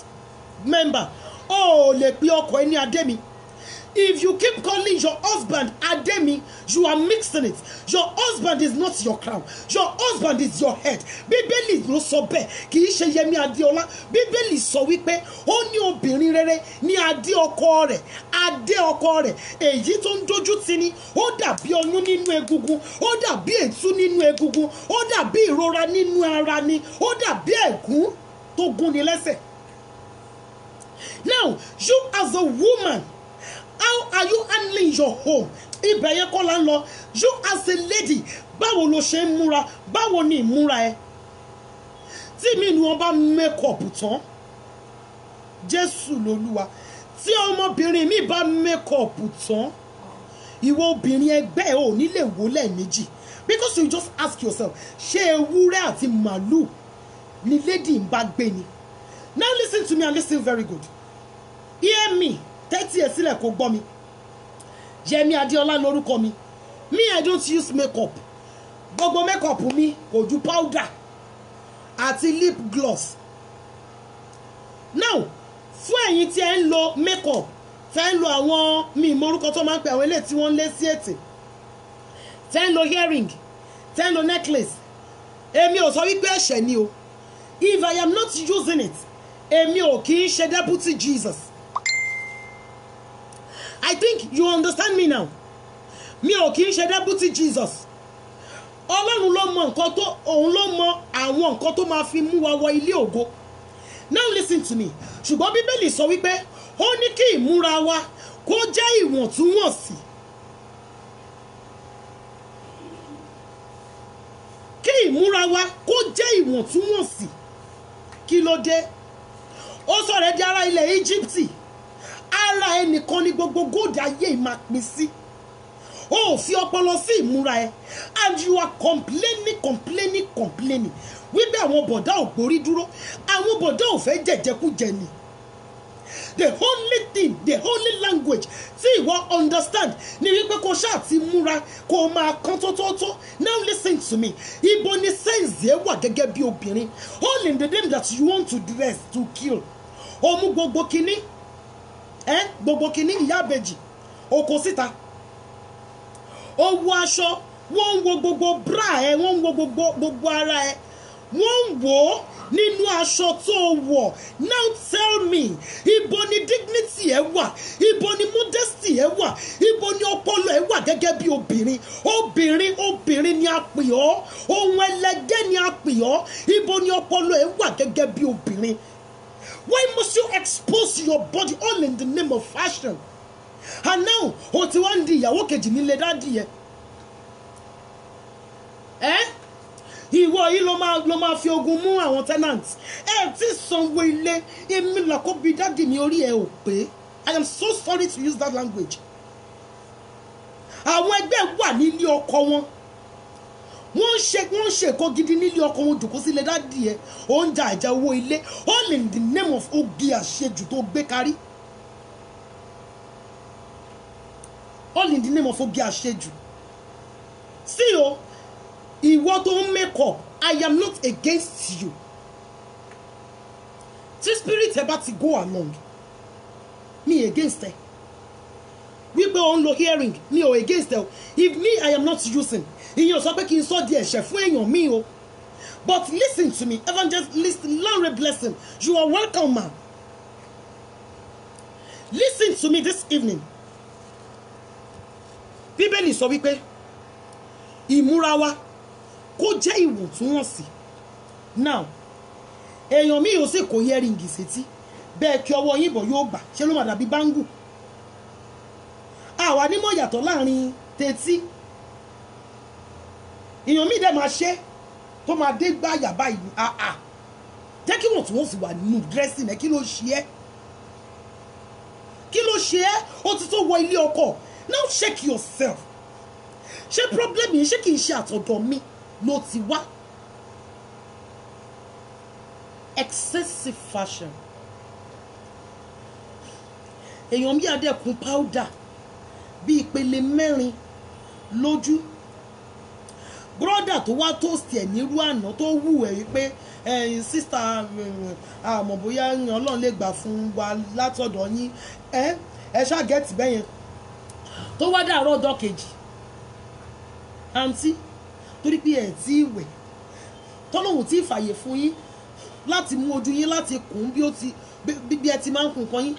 member, ó lè pe ọkọ ẹ ní adé mi. If you keep calling your husband Ademi, you are mixing it. Your husband is not your crown. Your husband is your head. Bíbélì ló sọ bẹ́ẹ̀, kì í ṣe Yẹmí Adéọlá. Bíbélì sọ wípé ó ní obìnrin rere ní adé ọkọ rẹ̀. Adé ọkọ rẹ̀ èyí tó ń dojú tì ní. Ó dàbí ọyún nínú egungun. Ó dàbí ètú nínú egungun. Ó dàbí ìrora nínú ara ni. Ó dàbí ẹ̀gún tó gún ni lẹ́sẹ̀. Now, you as a woman, how are you handling your home? Ibẹ̀ yẹn kọ́ la ń lọ. You as a lady, báwo lo ṣe ń múra? Báwo ni ìmúra ẹ? Tí mi ni wọ́n bá make up tán, Jésù lolúwa. Tí ọmọbìnrin mi bá make up tán, ìwọ obìnrin ẹgbẹ́ ẹ ò ní lè wò lẹ́ẹ̀mejì. Because you just ask yourself, ṣé ewúrẹ́ àti màlúù ni lady ń bá gbé ni? Now listen to me and listen very good. Hear me. 30 years sílẹ̀ kò gbọ́ mi. Yẹmí Adéọlá lórúkọ mi. Me, I don't use makeup. Gbogbo makeup mi kò ju powder àti lip gloss. Now, fún ẹ̀yin tí ẹ ń lo makeup, fẹ́ ń lo àwọn mi ìmọ̀rúkọ tó máa ń pè àwọn eléyìí tí wọ́n lé sí ètè. Fẹ́ ń lo earring, fẹ́ ń lo necklace. Èmi ò sọ wípé ẹ̀ṣẹ̀ ni o. If I am not using it, èmi ò kì í ṣe deputy Jesus. I think you understand me now. Mi ò kì í ṣe deputy Jesus. Ọlọ́run ló mọ nǹkan tó òun ló mọ àwọn nǹkan tó máa fi mú wa wọ ilé ògo. Now listen to me. Ṣùgbọ́n Bíbélì sọ wípé ó ní kí ìmúra wa kó jẹ́ ìwọ̀ntúnwọ̀nsì. Kí ìmúra wa kó jẹ́ ìwọ̀ntúnwọ̀nsì. Kí ló dé? Ó sọ̀rọ̀ di ará ilẹ̀ Íjíbítì. Ara ẹnìkan ni gbogbo góòdì ayé máa pín sí. Ó fi ọpọlọ sí ìmúra ẹ. And you are complaining. Wípé àwọn bọ̀dá ò gbórí dúró. Àwọn bọ̀dá ò fẹ́ jẹ̀jẹ̀kújẹ ni. The only language tí ìwọ understand ni wípé kò ṣáà ti múra kò máa kán tótótó. Now listen to me. Ibo ni sense ẹ wà gẹ́gẹ́ bí obìnrin. All in the name that you want to dress to kill. Ó mú gbogbo kíní. Gbogbo kíní ìyá àbèjì. Oko síta. Ó wọ aṣọ. Wọ́n ń wo gbogbo bra ẹ. Wọ́n ń wo gbogbo ara ẹ. Wọ́n ń wò ó nínú aṣọ tó wọ̀. Now tell me, ibo ni dignity ẹ wà? Ibo ni modesty ẹ wà? Ibo ni ọpọlọ ẹ wà gẹ́gẹ́ bí obìnrin? Obìnrin ni a pè ọ́. Ohun ẹlẹgẹ́ ni a pè ọ́. Ibo ni ọpọlọ ẹ wà gẹ́gẹ́ bí obìnrin? Why must you expose your body all in the name of fashion? And now, o ti wá ń di ìyàwó kejì nílé dádì ẹ. Ìwọ yìí ló máa fi ogun mú àwọn tenants. Tí sanwó ilé, èmi làkó bí dádì mi orí ẹ ò pé. I am so sorry to use that language. Àwọn ẹgbẹ́ wà nílé ọkọ wọn. Wọ́n ṣe kó gidi nílé ọkọ wọn jòkó sílé dádì ẹ. Ó ń ja ìjà owó ilé. All in the name of oge àṣejù tó gbé kárí. All in the name of oge àṣejù. See o. Ìwọ tó ń make up, I am not against you. Tí spirit ẹ bá ti go along, me against ẹ. Wípé ó ń lo hearing, me ò against ẹ. If me, I am not using. Ìyẹn ò sọ pé kí n sọ di ẹ̀ṣẹ̀ fún èèyàn mi o. But listen to me, evangelist Lanre Blessing, you are welcome, man. Listen to me this evening. Bíbélì sọ wípé ìmúra wa kó jẹ́ ìwọ̀ntúnwọ̀nsì. Now, èèyàn mi ò sì kó earring sétí. Bẹ́ẹ̀ kí ọwọ́ yín bọ̀ yóò gbà. Ṣé ló máa dàbí báńgù? àwa nímọ̀ yàtọ̀ láàrin tẹ́tí èèyàn míì dẹ̀ máa ṣe tó máa dé gbáyà báyìí jẹ́ kí wọ́n tún wọ́n sì wà nínú dressing ẹ̀ kí ló ṣe ẹ́ kí ló ṣe ẹ́ ó ti tó wọ ilé ọkọ now check yourself ṣé problem yìí ṣé kì í ṣe àtọ̀dọ̀ mi ló ti wá excessive fashion èèyàn mi àdẹ̀kùn powder bí ìpele 4 lójú brother tó wá toast ẹ̀ nírú àná tó wù ẹ̀ wípé sister àmọ́ bóyá Ọlọ́run lè gbà fún wa látọ̀dọ̀ yín ẹ ṣáà gẹ́tì bẹ́yẹn tó wá dàárọ̀ ọjọ́ kejì àǹtí torí pé ẹ̀ tí ìwẹ̀ tọ́lọ́hùn tí ìfàyè fún yín láti mú ojú yín láti kùn bí ẹ ti máa ń kùn kan yín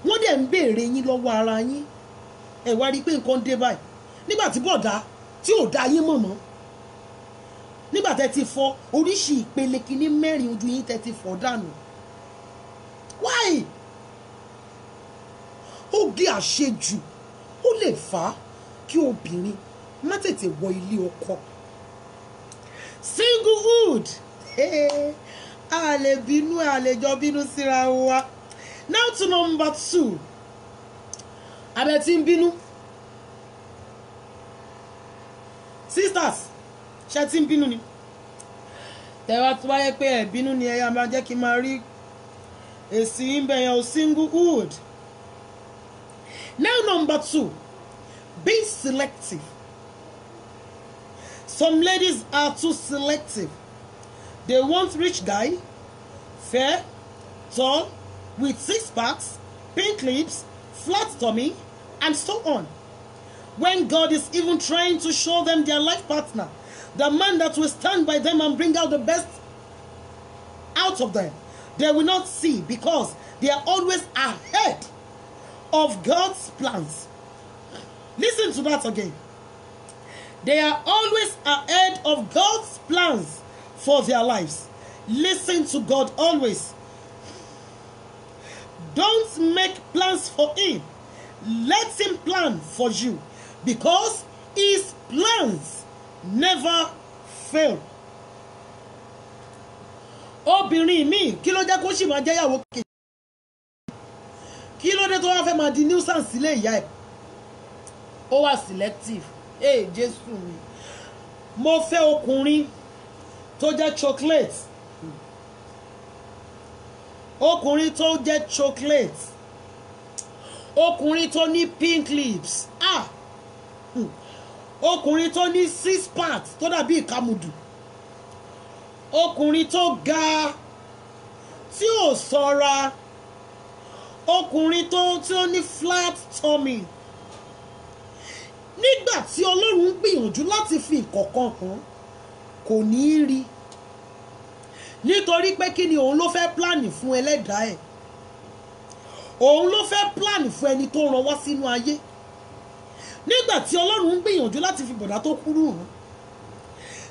wọ́n dẹ̀ ń béèrè yín lọ́wọ́ ara yín ẹ wá rí i pé nǹkan dé báyìí nígbà tí bọ̀dá tí ò dá yín mọ̀mọ́ nígbà tẹ́ ti fọ oríṣi ìpele kìíní 4 ojú yín tẹ́ ti fọ dànù why ó gé àṣejù ó lè fà á kí obìnrin má tètè wọ ilé ọkọ singlehood a lè bínú a lè jọ bínú síra wa now to number 2 abẹ tí ń bínú sisters ṣe tí ń bínú ni tẹ̀wá tó wáyé pé ẹ̀ bínú ni ẹ̀yà máa jẹ́ kí n máa rí èsì ń bẹ̀yàn ò singlehood. Now number 2, be selective. Some ladies are too selective. They want rich guy, fair, tall, with 6 packs, pink lips, flat tummy, and so on. When God is even trying to show them their life partner, the man that will stand by them and bring out the best out of them, they will not see because they are always ahead of God's plans. Listen to that again. They are always ahead of God's plans for their lives. Listen to God always. Don't make plans for him. Let him plan for you because his plans never fail. Obìnrin mi kí ló jẹ́ kó sì máa jẹ́ ìyàwó kejì kí ló dé tó wá fẹ́ máa di nuisance sílé ìyá ẹ̀ ó wà selective Jésù mi mo fẹ́ ọkùnrin tó jẹ́ chocolate ọkùnrin tó jẹ́ chocolate ọkùnrin tó ní pink lips ọkùnrin tó ní 6 parts tó dàbí ìkàmùdù ọkùnrin tó ga tí ò ṣọ́ra ọkùnrin tí ó ní flat tummy nígbà tí Ọlọ́run gbìyànjú láti fi ìkọ̀kan hàn kò ní í rí nítorí pé kí ni òun ló fẹ́ pláànì fún ẹlẹ́dàá ẹ̀ òun ló fẹ́ pláànì fún ẹni tó rán wá sínú ayé nígbà tí Ọlọ́run gbìyànjú láti fi bọ̀dá tó kúrú hàn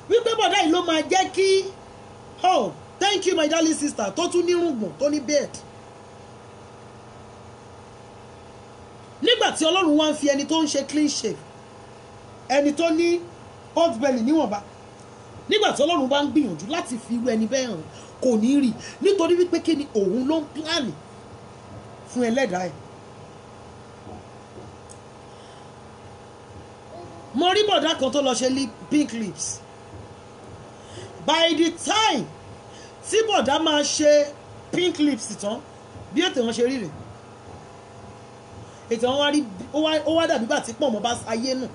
wípé bọ̀dá yìí ló máa jẹ́ kí thank you my darling sister tó tún nírùngbọ̀n tó ní bed nígbà tí Ọlọ́run wá ń fi ẹni tó ń ṣe clean shave ẹni tó ní hot belly níwọ̀nba nígbà tí Ọlọ́run bá ń gbìyànjú láti fi irú ẹni bẹ́ẹ̀ hàn kò ní rí nítorí wípé kí ni òun ló ń pláànì fún ẹlẹ́dàá ẹ̀. mo rí bọ̀dá kan tó lọ ṣe pink lips by the time tí bọ̀dá máa ṣe pink lips tán bí ètò wọn ṣe rí rè ètò wọn wá rí ó wá dàbí gbà tí pọ̀mọ́ bá ayé nù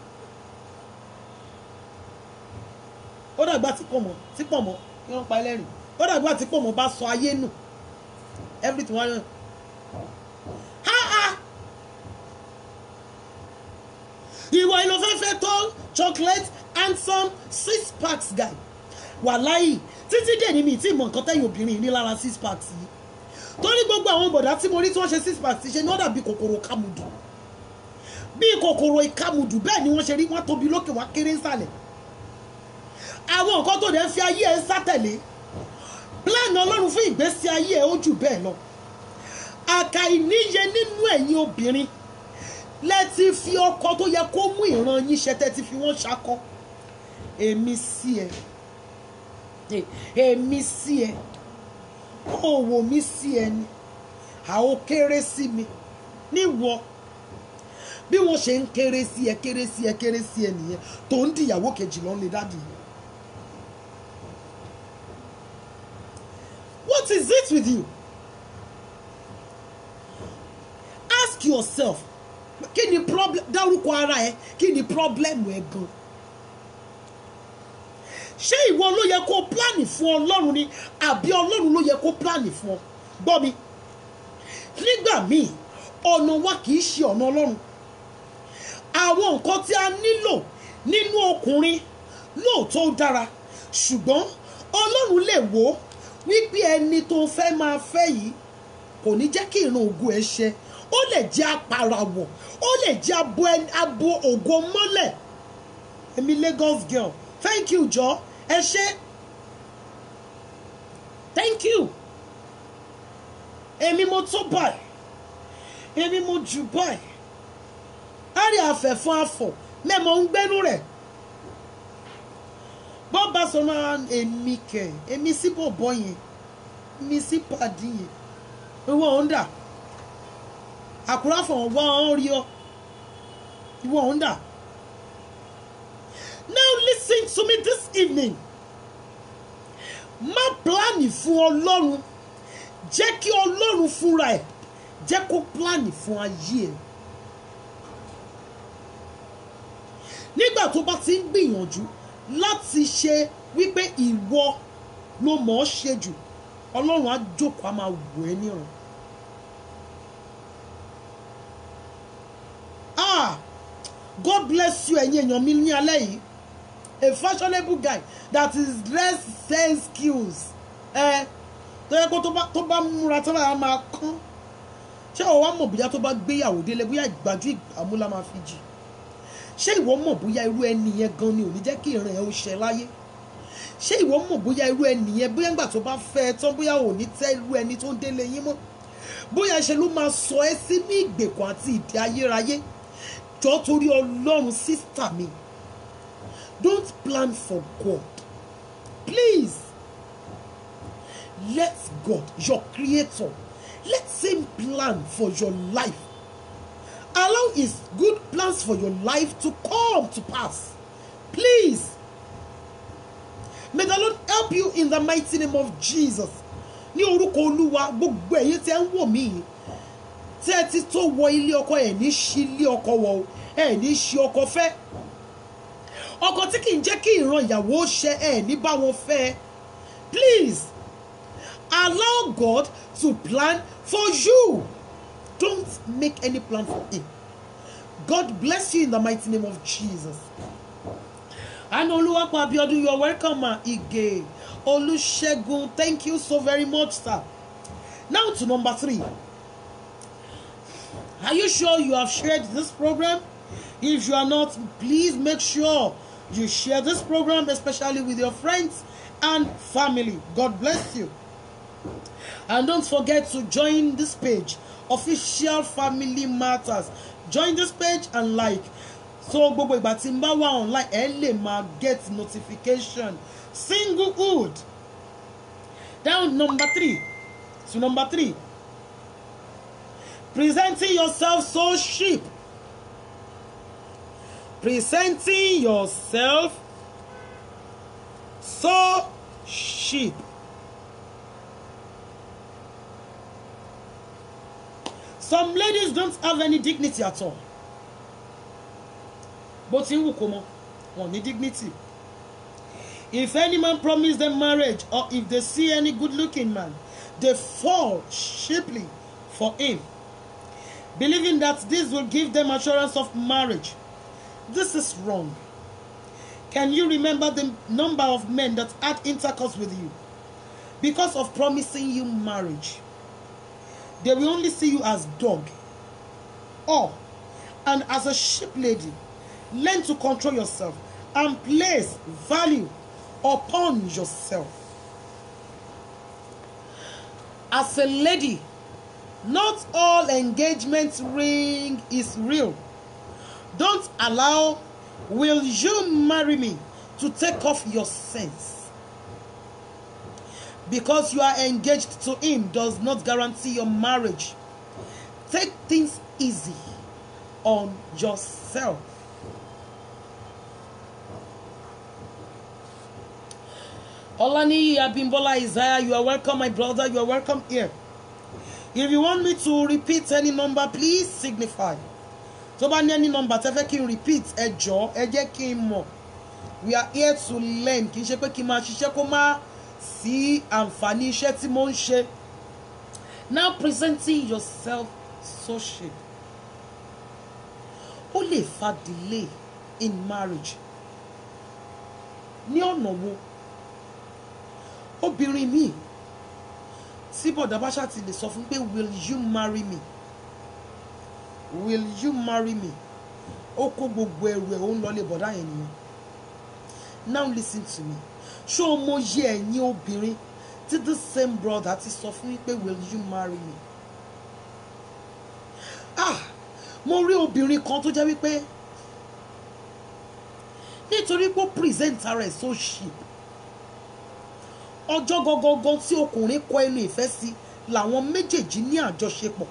ó dàgbà tí pọ̀mọ́ kí wọ́n pa ẹlẹ́rìn ó dàgbà tí pọ̀mọ́ bá sọ ayé nù everything wá yàn ìwọ ìlò fẹ́fẹ́ tó chocolate handsome 6 packs guy wàláyì títí dé ní mi tí mọ̀ nǹkan tẹ́yìn obìnrin ní lára 6 packs yìí torí gbogbo àwọn bọ̀dá tí mo rí tí wọ́n ṣe 6 packs ṣe ni wọ́n dàbí kòkòrò kàmùdù bí kòkòrò ìkàmùdù bẹ́ẹ̀ ni wọ́n ṣe rí wọ́n tóbi lókè wá kéré nsàlẹ̀ àwọn nǹkan tó dẹ̀ ń fi ayé ẹ̀ sátẹ̀lé plan Ọlọ́run fún ìgbésí ayé ẹ̀ ó jù bẹ́ẹ̀ lọ àkàìníye nínú ẹ̀yin obìnrin lẹ́tí fi ọkọ tó yẹ kó mú ìran yín ṣẹ tẹ́ ti fi wọ́n ṣakọ. Èmi sí ẹ, èmi sí ẹ, ó wò mí sí ẹ ni, àwọn kéré sí mi níwọ bí wọ́n ṣe ń kéré sí ẹ kéré sí ẹ kéré sí ẹ nìyẹn tó ń dìyàwó kejì lọ lé dádì yìí. What is it with you? Ask yourself, kí ni problem, dárúkọ ara ẹ, kí ni problem ẹ gan? Ṣé ìwọ ló yẹ kó plan fún Ọlọ́run ni àbí Ọlọ́run ló yẹ kó plan fún ọ? Gbọ́ mi, nígbà míì ọ̀nà wa kì í ṣe ọ̀nà Ọlọ́run. Àwọn nǹkan tí a nílò nínú ọkùnrin lóòótọ́ dára, ṣùgbọ́n Ọlọ́run lè wò wípé ẹni tó fẹ́ máa fẹ́ yìí kò ní jẹ́ kí ìran ògo ẹ ṣẹ. Ó lè jẹ́ aparawọ̀, ó lè jẹ́ abo ògo mọ́lẹ̀. Èmi Lagos girl, thank you jọ, ẹ ṣé, thank you. Èmi mo tó báyìí, èmi mo jù báyìí. Àrí àfẹ́ fún àfọ̀ mẹ́mọ̀ ń gbẹ́nu rẹ̀. Bọ́ bá sọ máa èmi kẹ̀, èmi sí bọ̀bọ̀ yẹn, èmi sí pàdé yẹn. Ìwọ ọ̀ndà, àkùrá fọ̀ wọ́n rí ọ. Ìwọ ọ̀ndà. Now listen to me this evening. Má pláàni fún Ọlọ́run. Jẹ́ kí Ọlọ́run fúnra ẹ̀ jẹ́ kó pláàni fún ayé ẹ̀. Nígbà tó bá ti ń gbìyànjú láti ṣe wípé ìwọ ló mọ̀ ọ́ ṣe jù, Ọlọ́run á jókòó á máa wò ẹ́ níran. God bless you ẹ̀yin èèyàn mi ní alẹ́ yìí. A fashionable guy that is dress sense skills. Tó yẹ kó tó bá múra tó bá máa kán. Ṣé o wá mọ̀ bóyá tó bá gbéyàwó délé bóyá ìgbájú àmúlá máa fi jì? Ṣé ìwọ mọ̀ bóyá irú ẹni yẹn gan ni ò ní jẹ́ kí ìran ẹ̀ ó ṣẹ láyé? Ṣé ìwọ mọ̀ bóyá irú ẹni yẹn bóyá ńgbà tó bá fẹ́ tán bóyá ò ní tẹ́ irú ẹni tó ń délé yín mọ́? Bóyá ṣe ló máa sọ ẹ́ sínú ìgbèkùn àti ìdè ayérayé? Jọ̀ọ́ torí Ọlọ́run sister mi, don't plan for God. Please, let God, your creator, let him plan for your life. Allow his good plans for your life to come to pass. Please. May the Lord help you in the mighty name of Jesus. Ní orúkọ Olúwa, gbogbo ẹ̀yin tí ẹ ń wò mí, tí ẹ ti tó wọ ilé ọkọ ẹ̀ ní ṣí ilé ọkọ wọ̀, ẹ̀ ní ṣí ọkọ fẹ́. Ọkọ tí kì í jẹ́ kí ìran ìyàwó ṣẹ, ẹ̀ ní bá wọn fẹ́. Please, allow God to plan for you. Don't make any plan for him. God bless you in the mighty name of Jesus. And Oluwapo Abiodun, you are welcome, Ige. Olusegun, thank you so very much, sir. Now to number 3. Are you sure you have shared this program? If you are not, please make sure you share this program, especially with your friends and family. God bless you. And don't forget to join this page, Official Family Matters. Join this page and like. So gbogbo ìgbà tí n bá wà online ẹ lè máa get notification. Singlehood. Down number 3. So number 3. Presenting yourself so cheap. Presenting yourself so cheap. Some ladies don't have any dignity at all. But in Wukomo, only dignity. If any man promise them marriage, or if they see any good-looking man, they fall cheaply for him, believing that this will give them assurance of marriage. This is wrong. Can you remember the number of men that had intercourse with you because of promising you marriage? They will only see you as dog. And as a sheep lady, learn to control yourself and place value upon yourself. As a lady, not all engagement ring is real. Don't allow "will you marry me" to take off your sense. Because you are engaged to him does not guarantee your marriage. Take things easy on yourself. Olani Abimbola Isaiah, you are welcome, my brother. You are welcome here. If you want me to repeat any number, please signify. So bá ní any number tẹ́ fẹ́ kí n repeat, ẹ jọ̀ọ́, ẹ jẹ́ kí n mọ̀. We are here to learn. Kì í ṣe pé kí n máa ṣiṣẹ́ kó má sí àǹfààní iṣẹ́ tí mo ń ṣe. Now presenting yourself social. Ó lè fa delay in marriage. Ní ọ̀nà wo? Obìnrin mi tí bọ̀dá bá ṣáà ti lè sọ fún pé "will you marry me? Will you marry me?" Ó kó gbogbo ẹrù ẹ̀ ó ń lọlé bọ̀dá yẹn nìyẹn. Now listen to me. Ṣé o mọ yẹ ẹ̀yin obìnrin tí the same brother ti sọ fún yín pé "will you marry me?" Mo rí obìnrin kan tó jẹ́ wípé nítorí pé ó present ara ẹ̀ so cheap. Ọjọ́ gangan tí ọkùnrin kọ ẹnu ìfẹ́ sí làwọn méjèèjì ní àjọṣepọ̀.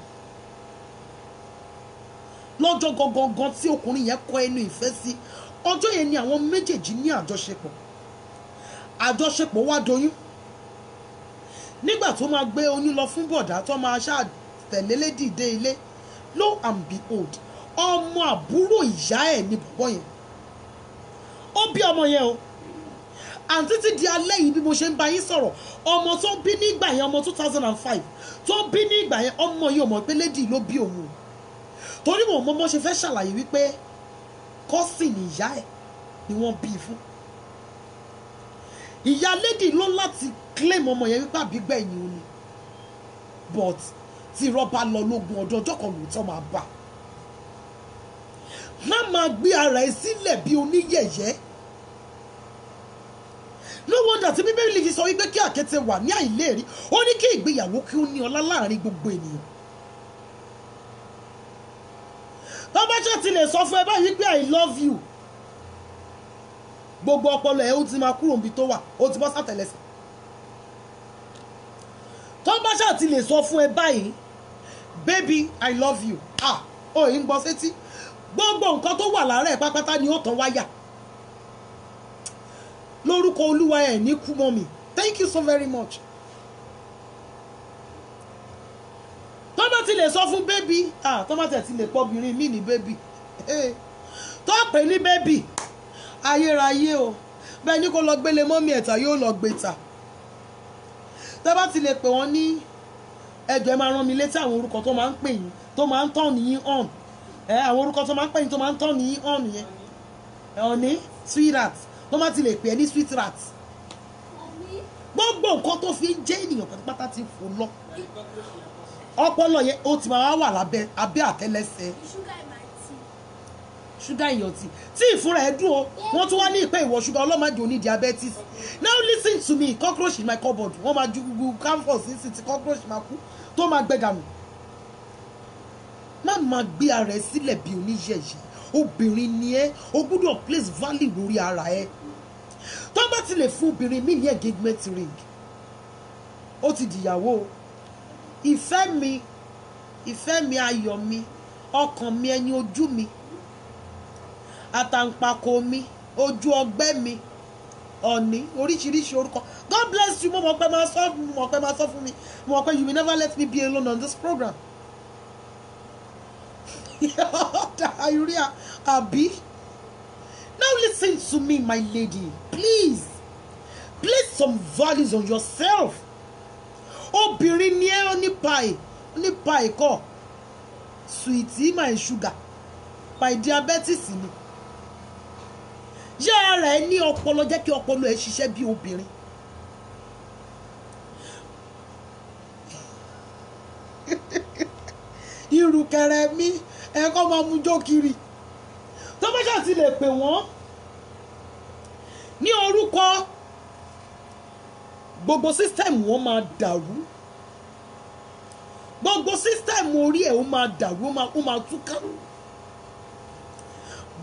Lọ́jọ́ gangan tí ọkùnrin yẹn kọ ẹnu ìfẹ́ sí, ọjọ́ yẹn ni àwọn méjèèjì ní àjọṣepọ̀. Àjọṣepọ̀ wá doyún. Nígbà tó máa gbé oyún lọ fún bọ̀dá tó máa ṣáà tẹ̀lé lédì dé ilé, lo and behold, ọmọ àbúrò ìyá ẹ̀ ni bọ̀bọ́ yẹn. Ó bí ọmọ yẹn o. And títí di alẹ́ yìí bí mo ṣe ń bá yín sọ̀rọ̀, ọmọ tó bí nígbà yẹn, ọmọ 2005 tó bí nígbà yẹn, ọmọ yìí ọmọ pé lédì ló bí òun. Torí mo mọ́ ṣe fẹ́ ṣàlàyé wípé cousin ìyá ẹ̀ ni wọ́n bí fún. Ìyá lédì ló láti claim ọmọ yẹn wípé àbígbẹ̀yìn òun ni. But tí rọ́bà lọ lógún ọdún, ọjọ́ kan lóòótọ́ máa bà. Má máa gbé ara ẹ sílẹ̀ bí oníyẹ̀yẹ́. No wonder tí Bíbélì fi sọ wípé kí àkéte wà ní àìléèrí, ó ní kí ìgbéyàwó kí ó ní ọlá láàrin gbogbo ènìyàn. Bàbá ṣe ti lè sọ fún ẹ báyìí wípé "I love you", gbogbo ọpọlọ ẹ ó ti máa kúrò níbi tó wà, ó ti bọ́ sátẹ̀lẹ́sẹ̀. Bàbá ṣe ti lè sọ fún ẹ báyìí "baby, I love you", ó yìí ń gbọ́ sétí. Gbogbo nǹkan tó wà lára ẹ̀ pápátá ni ó tán wáyà. Lórúkọ Olúwa ẹ̀ ní kú mọ́ mi. Thank you so very much. Tó bá ti lè sọ fún baby, tó bá ti lè pọ̀ obìnrin mi ní baby. Tó pè ní baby, ayérayé o. Bẹ́ẹ̀ ni kó lọ gbélé mọ́mí ẹ̀ta yóò lọ gbé ta. Tó bá ti lè pè wọ́n ní ẹjọ́ ẹ máa rán mi létí àwọn orúkọ tó máa ń pè yín, tó máa ń tàn yín on. Àwọn orúkọ tó máa ń pè yín tó máa ń tàn yín on yẹn. Honey, sweetheart. Tó má ti lè pè é ní sweet rat. Gbogbo nǹkan tó fi ń jẹ́ ènìyàn pátápátá ti fò lọ. Ọpọlọ yẹn ó ti máa wà lábẹ́ àtẹ́lẹsẹ̀. Ṣúgà ìyọ̀tí tí ìfúnra ẹ̀ dùn o, wọ́n tún wá ní ìpè ìwọ̀ ṣúgà ọlọ́mọdé oní diabetes. Now listen to me, cockroach in my cupboard. Wọ́n máa ju gbogbo campus ní city, cockroach máa kú tó máa gbẹ dànù. Má máa gbé ara ẹ sílẹ̀ bí oníyẹ̀yẹ́. Obìnrin ni ẹ́, o gbọ́dọ̀ place value lórí ara ẹ. Tó bá ti lè fún obìnrin mi ní engagement ring, ó ti dìyàwó. Ìfẹ́ mi, ayọ̀ mi, ọkàn mi, ẹyin ojú mi, àtàǹpàkò mi, ojú ọgbẹ́ mi, ọ̀ní, oríṣiríṣi orúkọ. God bless you. Mo mọ̀ pé máa sọ fún mi. Mo mọ̀ pé you will never let me be alone on this program. Abi. Now listen to me, my lady. Please. Place some values on yourself. Obìnrin ni ẹ́, ó ní pie kọ́. Sweetie, my sugar. My diabetes ni. Jẹ́ ara ẹ ní ọpọlọ, jẹ́ kí ọpọlọ ẹ ṣiṣẹ́ bí obìnrin. Ìrùkẹ̀rẹ̀ mi, ẹ kọ́ máa mú jó kiri. Tó bá ṣáà ti lè pè wọ́n ní orúkọ, gbogbo system wọn máa dàrú. Gbogbo system orí ẹ̀ ó máa dàrú, ó máa túká.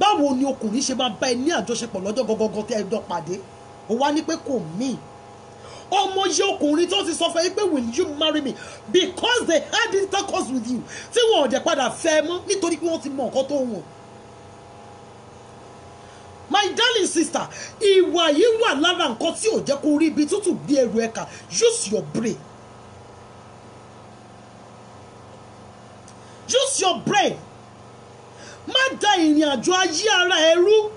báwo ni ọkùnrin ṣe máa bá ẹ ní àjọṣepọ̀ lọ́jọ́ gọ́gọ́gọ́ tí ẹ jọ pàdé ó wá ní pé kò mí ọmọ yẹ ọkùnrin tó ti sọ fẹ́ yín pé will you marry me because they had intercourse with you tí wọn ò dẹ̀ padà fẹ́ mọ́ nítorí pé wọ́n ti mọ nǹkan tó wọ̀n. My darling sister, ìwà yìí wà lára nǹkan tí ò jẹ́ kó rí ibi tútù bí ẹrù ẹ̀ka. Use your brain. Use your brain. Má da ìrìn àjò ayé ara ẹ rú.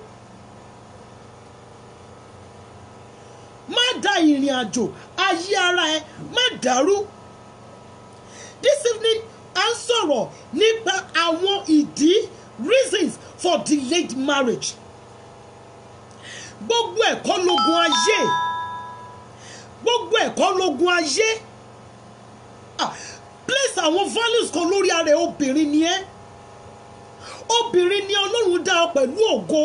Má da ìrìn àjò ayé ara ẹ má dàrú. This evening à ń sọ̀rọ̀ nípa àwọn ìdí reasons for delayed marriage. Gbogbo ẹ̀kọ́ lógun ayé. Gbogbo ẹ̀kọ́ lógun ayé. Place àwọn values kan lórí ara ẹ obìnrin ni ẹ́. Obìnrin ni Ọlọ́run dá ọ pẹ̀lú ògo.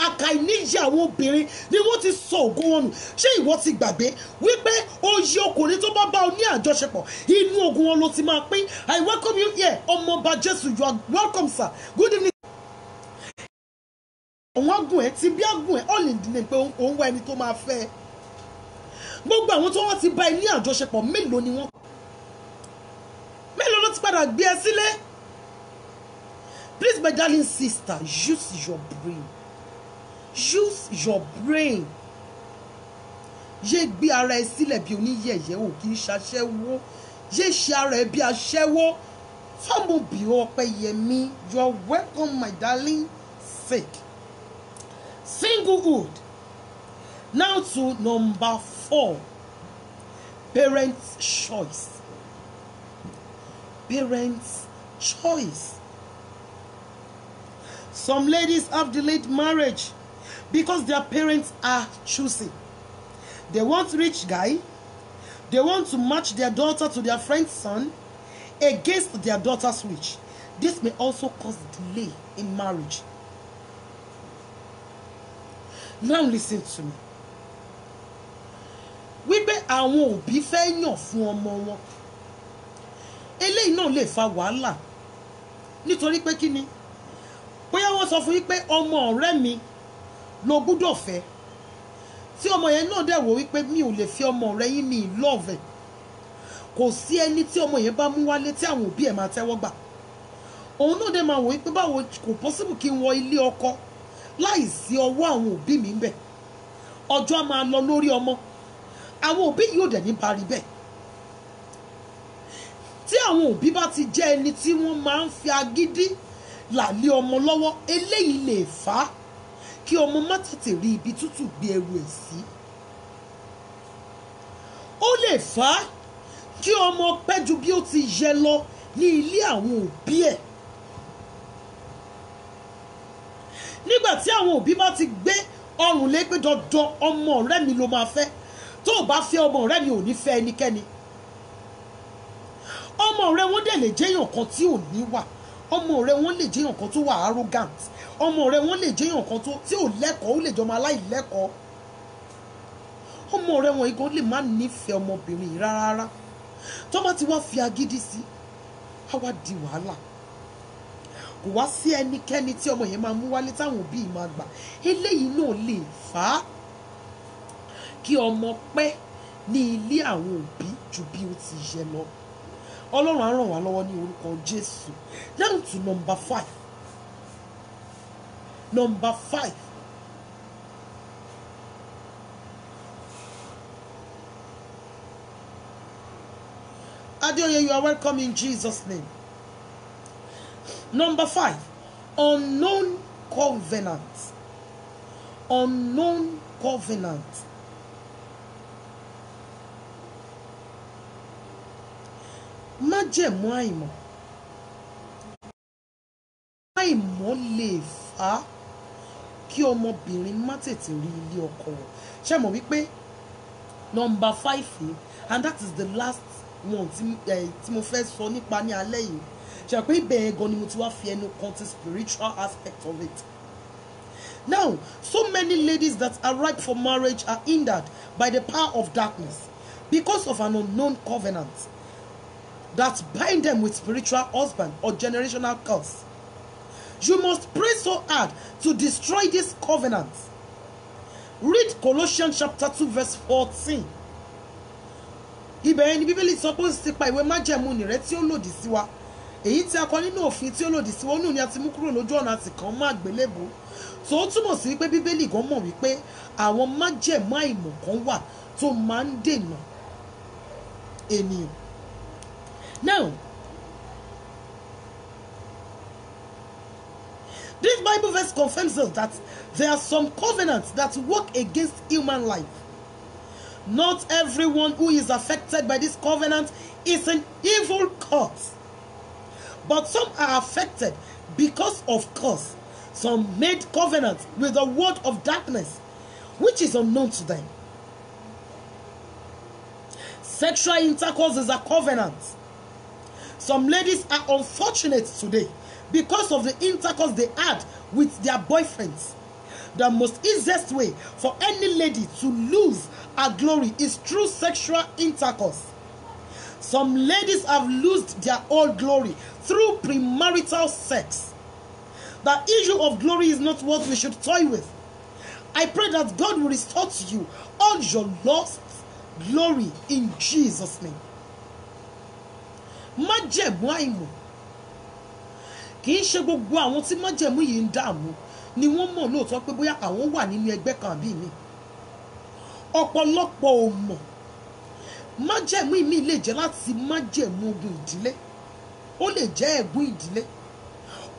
Àkàìníyè àwọn obìnrin ni wọ́n ti sọ ògo wọn nù. Ṣé ìwọ ti gbàgbé wípé oyè ọkùnrin tó bá bá ọ ní àjọṣepọ̀ inú ogun wọn ló ti máa pín? I welcome you here, ọmọọba Jésù. You are welcome, sir. Good evening. Àwọn agùn ẹ̀ ti bí agùn ẹ̀ all in the name pé òun wá ẹni tó máa fẹ́. Gbogbo àwọn tó wọ́n ti bá ẹ ní àjọṣepọ̀ mélòó ni wọ́n? Mélòó ló ti padà gbé ẹ sílé? Please, my darling sister, use your brain. Use your brain. Yé gbé ara ẹ sílẹ̀ bí oníyẹ̀yẹ́ ò kì í ṣaṣẹ́wó. Yé ṣe ara ẹ bí aṣẹ́wó. Fámobì Ọpẹ́yẹmí, you are welcome, my darling. Sake. Singlehood. Now to number 4. Parents' choice. Parents' choice. Some ladies have delayed marriage because their parents are choosing. They want rich guy. They want to match their daughter to their friend's son against their daughter's wish. This may also cause delay in marriage. Now listen to me. Wípé àwọn òbí fẹ́ yàn fún ọmọ wọn. Eléyìí náà lè fa wàhálà. Nítorí pé kí ni? Bóyá wọ́n sọ fún yín pé ọmọ ọ̀rẹ́ mi ló gbọ́dọ̀ fẹ́. Tí ọmọ yẹn náà dẹ̀ wò wípé mi ò lè fi ọmọ ọ̀rẹ́ yín mi love. Kò sí ẹni tí ọmọ yẹn bá mú wálé tí àwọn òbí ẹ̀ máa tẹ́wọ́ gbà. Òun náà dẹ̀ máa wò wípé báwo kò possible kí n wọ ilé ọkọ láì sí ọwọ́ àwọn òbí mi ńbẹ̀. Ọjọ́ á máa lọ lórí ọmọ. Àwọn òbí yóò dẹ̀ ní bá rí bẹ́ẹ̀. Tí àwọn òbí bá ti jẹ́ ẹni tí wọ́n máa ń fi agídí làlé ọmọ lọ́wọ́, eléyìí lè fà á kí ọmọ má tètè rí ibi tútù gbé ẹrù ẹ̀ sí. Ó lè fà á kí ọmọ pẹ́ ju bí ó ti yẹ lọ ní ilé àwọn òbí ẹ̀. Nígbà tí àwọn òbí bá ti gbé ọrùn lé pé dandan ọmọ ọ̀rẹ́ mi ló máa fẹ́, tó o bá fẹ́ ọmọ ọ̀rẹ́ mi ò ní fẹ́ ẹnikẹ́ni. Ọmọ ọ̀rẹ́ wọn dẹ̀ lè jẹ́yàn kan tí ò ní wà. Ọmọ ọ̀rẹ́ wọn lè jẹ́yàn kan tó wà arrogant. Ọmọ ọ̀rẹ́ wọn lè jẹ́yàn kan tí ò lẹ́kọ̀ọ́, ó lè jọ máa láìlẹ́kọ̀ọ́. Ọmọ ọ̀rẹ́ wọn igan lè má nífẹ̀ẹ́ ọmọbìnrin yìí rárá. Tó bá ti wá fi agídí sí, á wá di wàhálà. Kò wá sí ẹnikẹ́ni tí ọmọ yẹn máa mú wálé táwọn òbí yìí máa gbà. Eléyìí náà lè fà á kí ọmọ pẹ́ ní ilé àwọn òbí ju bí ó ti yẹ lọ. Ọlọ́run á ràn wá lọ́wọ́ ní orúkọ Jésù. Down to number 5. Number 5. Adeoye, you are welcome in Jesus' name. Number 5. Unknown covenant. Unknown covenant. Májẹ̀mú àìmọ̀. Àìmọ̀ lè fà á kí ọmọbìnrin má tètè rí ilé ọkọ. Ṣé mọ̀ wípé number 5 yìí, and that is the last one tí mo fẹ́ sọ nípa ní alẹ́ yìí. Ṣé pé ibẹ̀ gan ni mo ti wá fi ẹnu kan ti spiritual aspect of it. Now, so many ladies that are ripe for marriage are hindered by the power of darkness because of an unknown covenant that bind them with spiritual husband or generational curse. You must pray so hard to destroy this covenant. Read Colossians chapter 2 verse 14. Ibẹ̀ yẹn ni Bíbélì sọ pé ó sì pa ìwé májẹ̀mú nìrẹ́ tí ó lòdì sí wa. Èyí tí a kọ nínú òfin tí ó lòdì sí wa, òun ni a ti mú kúrò lójú ọ̀nà àti kàn mọ́ àgbélébùú. So ó túmọ̀ sí wípé Bíbélì gan mọ̀ wípé àwọn májẹ̀mú àìmọ̀ kan wà tó máa ń dènà ènìyàn. Now, this Bible verse confirms us that there are some covenants that work against human life. Not everyone who is affected by this covenant is an evil cause, but some are affected because of cause. Some made covenants with the word of darkness, which is unknown to them. Sexual intercourse is a covenant. Some ladies are unfortunate today because of the intercourse they had with their boyfriends. The most easiest way for any lady to lose her glory is through sexual intercourse. Some ladies have lost their old glory through premarital sex. The issue of glory is not what we should toy with. I pray that God will restore to you all your lost glory in Jesus' name. Májẹ̀mú àìmọ̀. Kì í ṣe gbogbo àwọn tí májẹ̀mú yìí ń dààmú ni wọ́n mọ̀ lóòótọ́ pé bóyá àwọn wà nínú ẹgbẹ́ kan àbí mi. Ọ̀pọ̀lọpọ̀ ò mọ̀. Májẹ̀mú mi lè jẹ́ láti májẹ̀mú ogun ìdílé. Ó lè jẹ́ ẹ̀gún ìdílé.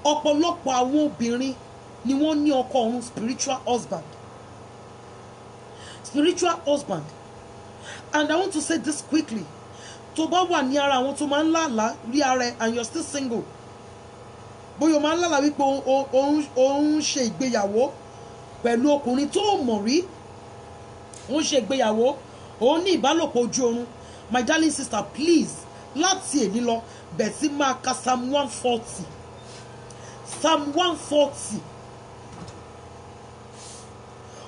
Ọ̀pọ̀lọpọ̀ àwọn obìnrin ni wọ́n ní ọkọ ọ̀run spiritual husband. Spiritual husband. And I want to say this quickly. Tó bá wà ní ara àwọn tó máa ń lálàá rí ara ẹ and you're still single. Bóyá o máa ń lálàá wípé o ń ṣe ìgbéyàwó pẹ̀lú ọkùnrin tó mọ̀ rí. O ń ṣe ìgbéyàwó. O ní ìbálòpọ̀ ojú oorun. My darling sister, please, láti èní lọ bẹ̀ sí máa ka Psalm 140. Psalm 140.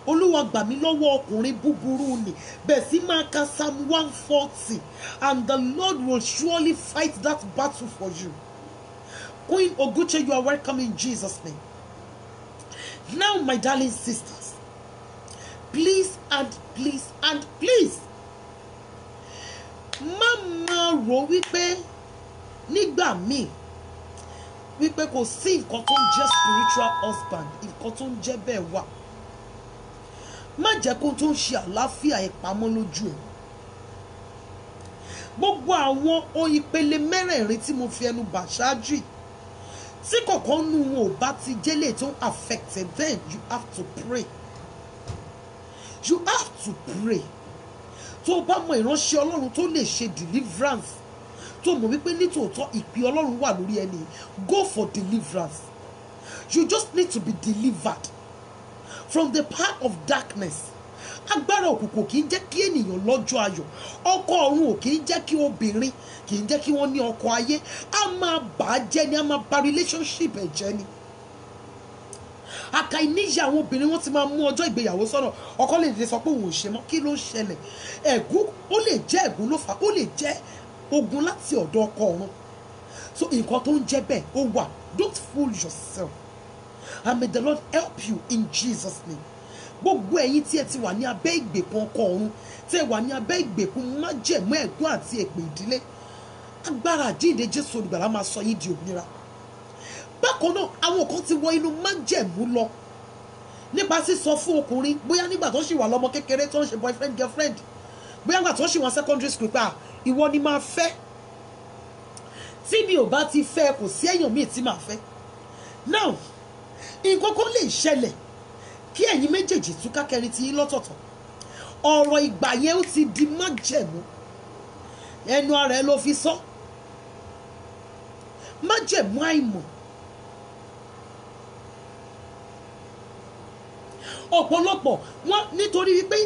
Olúwa gbà mí lọ́wọ́ ọkùnrin búburú ni. Bẹ̀ sí máa ka Psalm 140. And the Lord will surely fight that battle for you. Queen Oguche, you are welcome in Jesus' name. Now, my darling sisters, please and please and please, Mama rò wípé nígbà míì wípé kò sí nǹkan tó ń jẹ́ spiritual husband, nǹkan tó ń jẹ́ bẹ́ẹ̀ wà. Má jẹ́ kó tó ń ṣe àlàáfíà ìpamọ́ lójú ẹ̀. Gbogbo àwọn ìpele mẹ́rẹ̀ẹ̀rin tí mo fi ẹnu bà ṣáájú tí kọ̀ọ̀kan nù wọn ò bá ti jẹ́lẹ̀ tó ń affected, then you have to pray. You have to pray. Tó bá mọ ìránṣẹ́ Ọlọ́run tó lè ṣe deliverance, tó mọ̀ wípé nítòótọ́ ìpè Ọlọ́run wà lórí ẹni, go for deliverance. You just need to be delivered from the power of darkness. Agbára òkùnkùn kì í jẹ́ kí ènìyàn lọ́jọ́ ayọ̀. Ọkọ ọ̀run ò kì í jẹ́ kí obìnrin, kì í jẹ́ kí wọ́n ní ọkọ ayé. A máa bà á jẹ́ ni, a máa bà relationship ẹ̀ jẹ́ ni. Àkàìníyè àwọn obìnrin wọ́n ti máa mú ọjọ́ ìgbéyàwó sọ́nà. Ọkọ lè dé sọ pé òun ò ṣe mọ́. Kí ló ń ṣẹlẹ̀? Ẹ̀gún ó lè jẹ́ ẹ̀gún ló fà, ó lè jẹ́ ogun láti ọ̀dọ̀ ọkọ ọ̀run. So nǹkan tó ń jẹ́ bẹ́ẹ̀ ó wà. Don't fool yourself. And may the Lord help you in Jesus' name. Gbogbo ẹ̀yin tí ẹ ti wà ní abẹ́ ìgbèkùn ọkọ ọ̀run, tí ẹ wà ní abẹ́ ìgbèkùn májẹ̀mú ẹ̀gún àti èpè ìdílé, agbára àjíǹde Jésù olùgbàlà máa sọ yín di òmìnira. Bákan náà, àwọn kan ti wọ inú májẹ̀mú lọ nípa sísọ fún ọkùnrin, bóyá nígbà tó ṣì wà lọ́mọ kékeré tó ń ṣe boyfriend girlfriend, bóyá nígbà tó ṣì wà secondary school pé ìwọ ni máa fẹ́. Tí mi ò bá ti fẹ́, kò sí èèyàn míì tí màá fẹ́. Now, nǹkan kan lè ṣẹlẹ̀ kí ẹ̀yin méjèèjì túká kẹrin ti yín lọ́tọ̀ọ̀tọ̀. Ọ̀rọ̀ ìgbà yẹn ó ti di májẹ̀mú. Ẹnu ara ẹ ló fi sọ. Májẹ̀mú àìmọ̀. Ọ̀pọ̀lọpọ̀ wọn nítorí wípé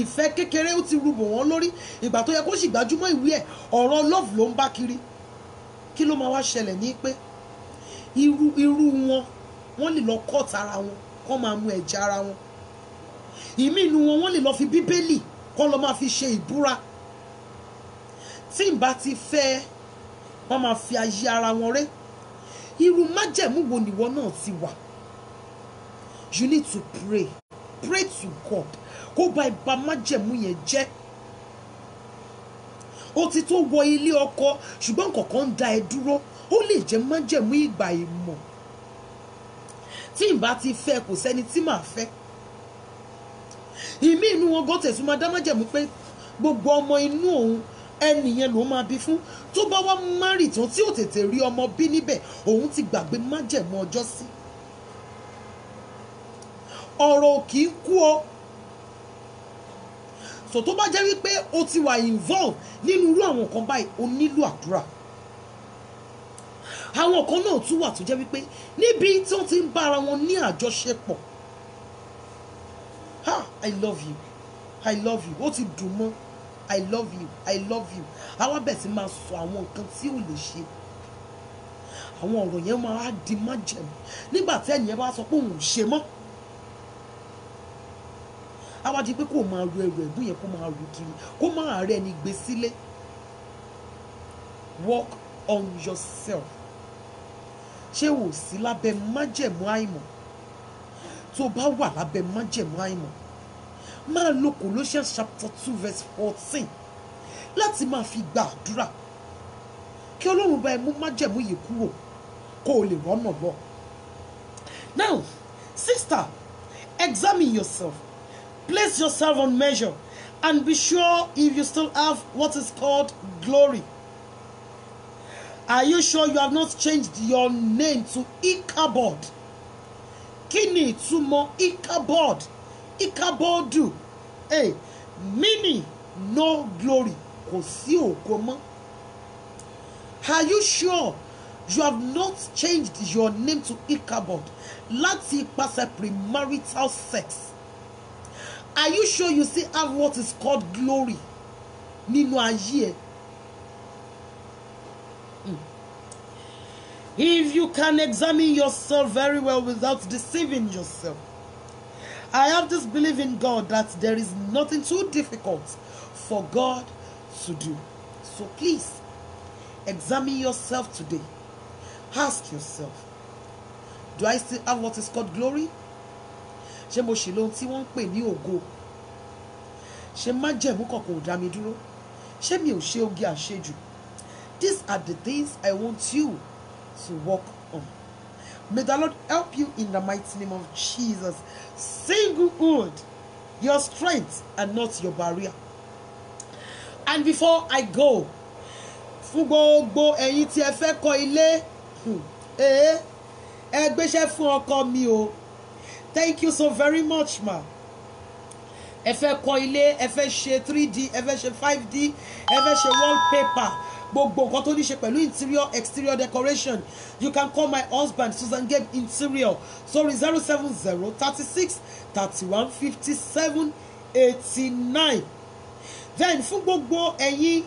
ìfẹ́ kékeré ó ti rúbò wọn lórí. Ìgbà tó yẹ kó sì gbájúmọ́ ìwé ẹ̀, ọ̀rọ̀ love ló ń bá kiri. Kí ló máa wá ṣẹlẹ̀ ní pé irú wọ́n lè lọ cut ara wọn, kọ́ máa mu ẹ̀jẹ̀ ara wọn. Ìmí inú wọn lè lọ fi bíbélì kọ́ lọ máa fi ṣe ìbúra. Tí n bá ti fẹ́, wọ́n máa fi ayé ara wọn rẹ́. irú májẹ̀mú wo nìwọ náà ti wà? You need to pray to God kó bá ìbá májẹ̀mú yẹn jẹ́. Ó ti tó wọ ilé ọkọ ṣùgbọ́n nǹkankan ń dá ẹ dúró, ó lè jẹ́ májẹ̀mú ìgbà ìmọ̀. Tí n bá ti fẹ́ kò sẹ́ni tí màá fẹ́. Ìmí inú wọn gan tẹ̀sùn máa dá májẹ̀mú pé gbogbo ọmọ inú òun ẹnìyẹn ló máa bí fún. Tó bá wá márì tán tí ò tètè rí ọmọ bí níbẹ̀, òun ti gbàgbé májẹ̀mú ọjọ́ sí. Ọ̀rọ̀ kì í kú o. So tó bá jẹ́ wípé o ti wà involve nínú irú àwọn nǹkan báyìí, o nílò àdúrà. Àwọn kan náà tún wà tó jẹ́ wípé níbi tí wọ́n ti ń bára wọn ní àjọṣepọ̀. I love you, I love you, ó ti dùn mọ́, I love you, I love you. Àwa bẹ̀ sí máa sọ àwọn nǹkan tí ò lè ṣe. Àwọn ọ̀rọ̀ yẹn máa di májẹ̀mú nígbà tí ẹnìyẹn bá sọ pé òun ò ṣe mọ́. Àwa di pé kó máa ru ẹrù ẹ̀bùn yẹn kó máa ru kiri, kó máa rẹ ẹni gbé sílé. Work on yourself. Ṣé o sí lábẹ́ májẹ̀mú àìmọ̀? Tó bá wà lábẹ́ májẹ̀mú àìmọ̀, máa lo Colossians chapter 2 verse 14 láti máa fi gba àdúrà kí Ọlọ́run bá ẹ mú májẹ̀mú yìí kúrò kó o lè rọ́nà lọ. Now, sister, examine yourself. Place yourself on measure and be sure if you still have what is called glory. Are you sure you have not changed your name to Ichabod? Kí ni ìtumọ̀ Ichabod? Ichabodu. Hey, meaning no glory. Kò sí ògo mọ́. Are you sure you have not changed your name to Ichabod láti ipasẹ̀ premarital sex? Are you sure you still have what is called glory nínú ayé ẹ? If you can examine yourself very well without deceiving yourself, I have this belief in God that there is nothing too difficult for God to do. So please, examine yourself today. Ask yourself, do I still have what is called glory? Ṣé mo ṣì lóhun tí wọ́n ń pè ní ògo? Ṣé májẹ̀mú kankan ò dá mi dúró? Ṣé mi ò ṣe oge àṣejù? These are the things I want you to work on. May the Lord help you in the mighty name of Jesus. Singlehood, your strength and not your barrier. And before I go, fún gbogbo ẹ̀yin tí ẹ fẹ́ kọ́ ilé, ẹ gbéṣẹ́ fún ọkọ mi o. Thank you so very much, ma. Ẹ fẹ́ kọ́ ilé, ẹ fẹ́ ṣe 3D, ẹ fẹ́ ṣe 5D, ẹ fẹ́ ṣe wallpaper. Gbogbo nǹkan tó ní ṣe pẹ̀lú interior, exterior decoration. You can call my husband, Susan Gabe Interior. Sorry, 070 36 31 57 89. Then fún gbogbo ẹ̀yin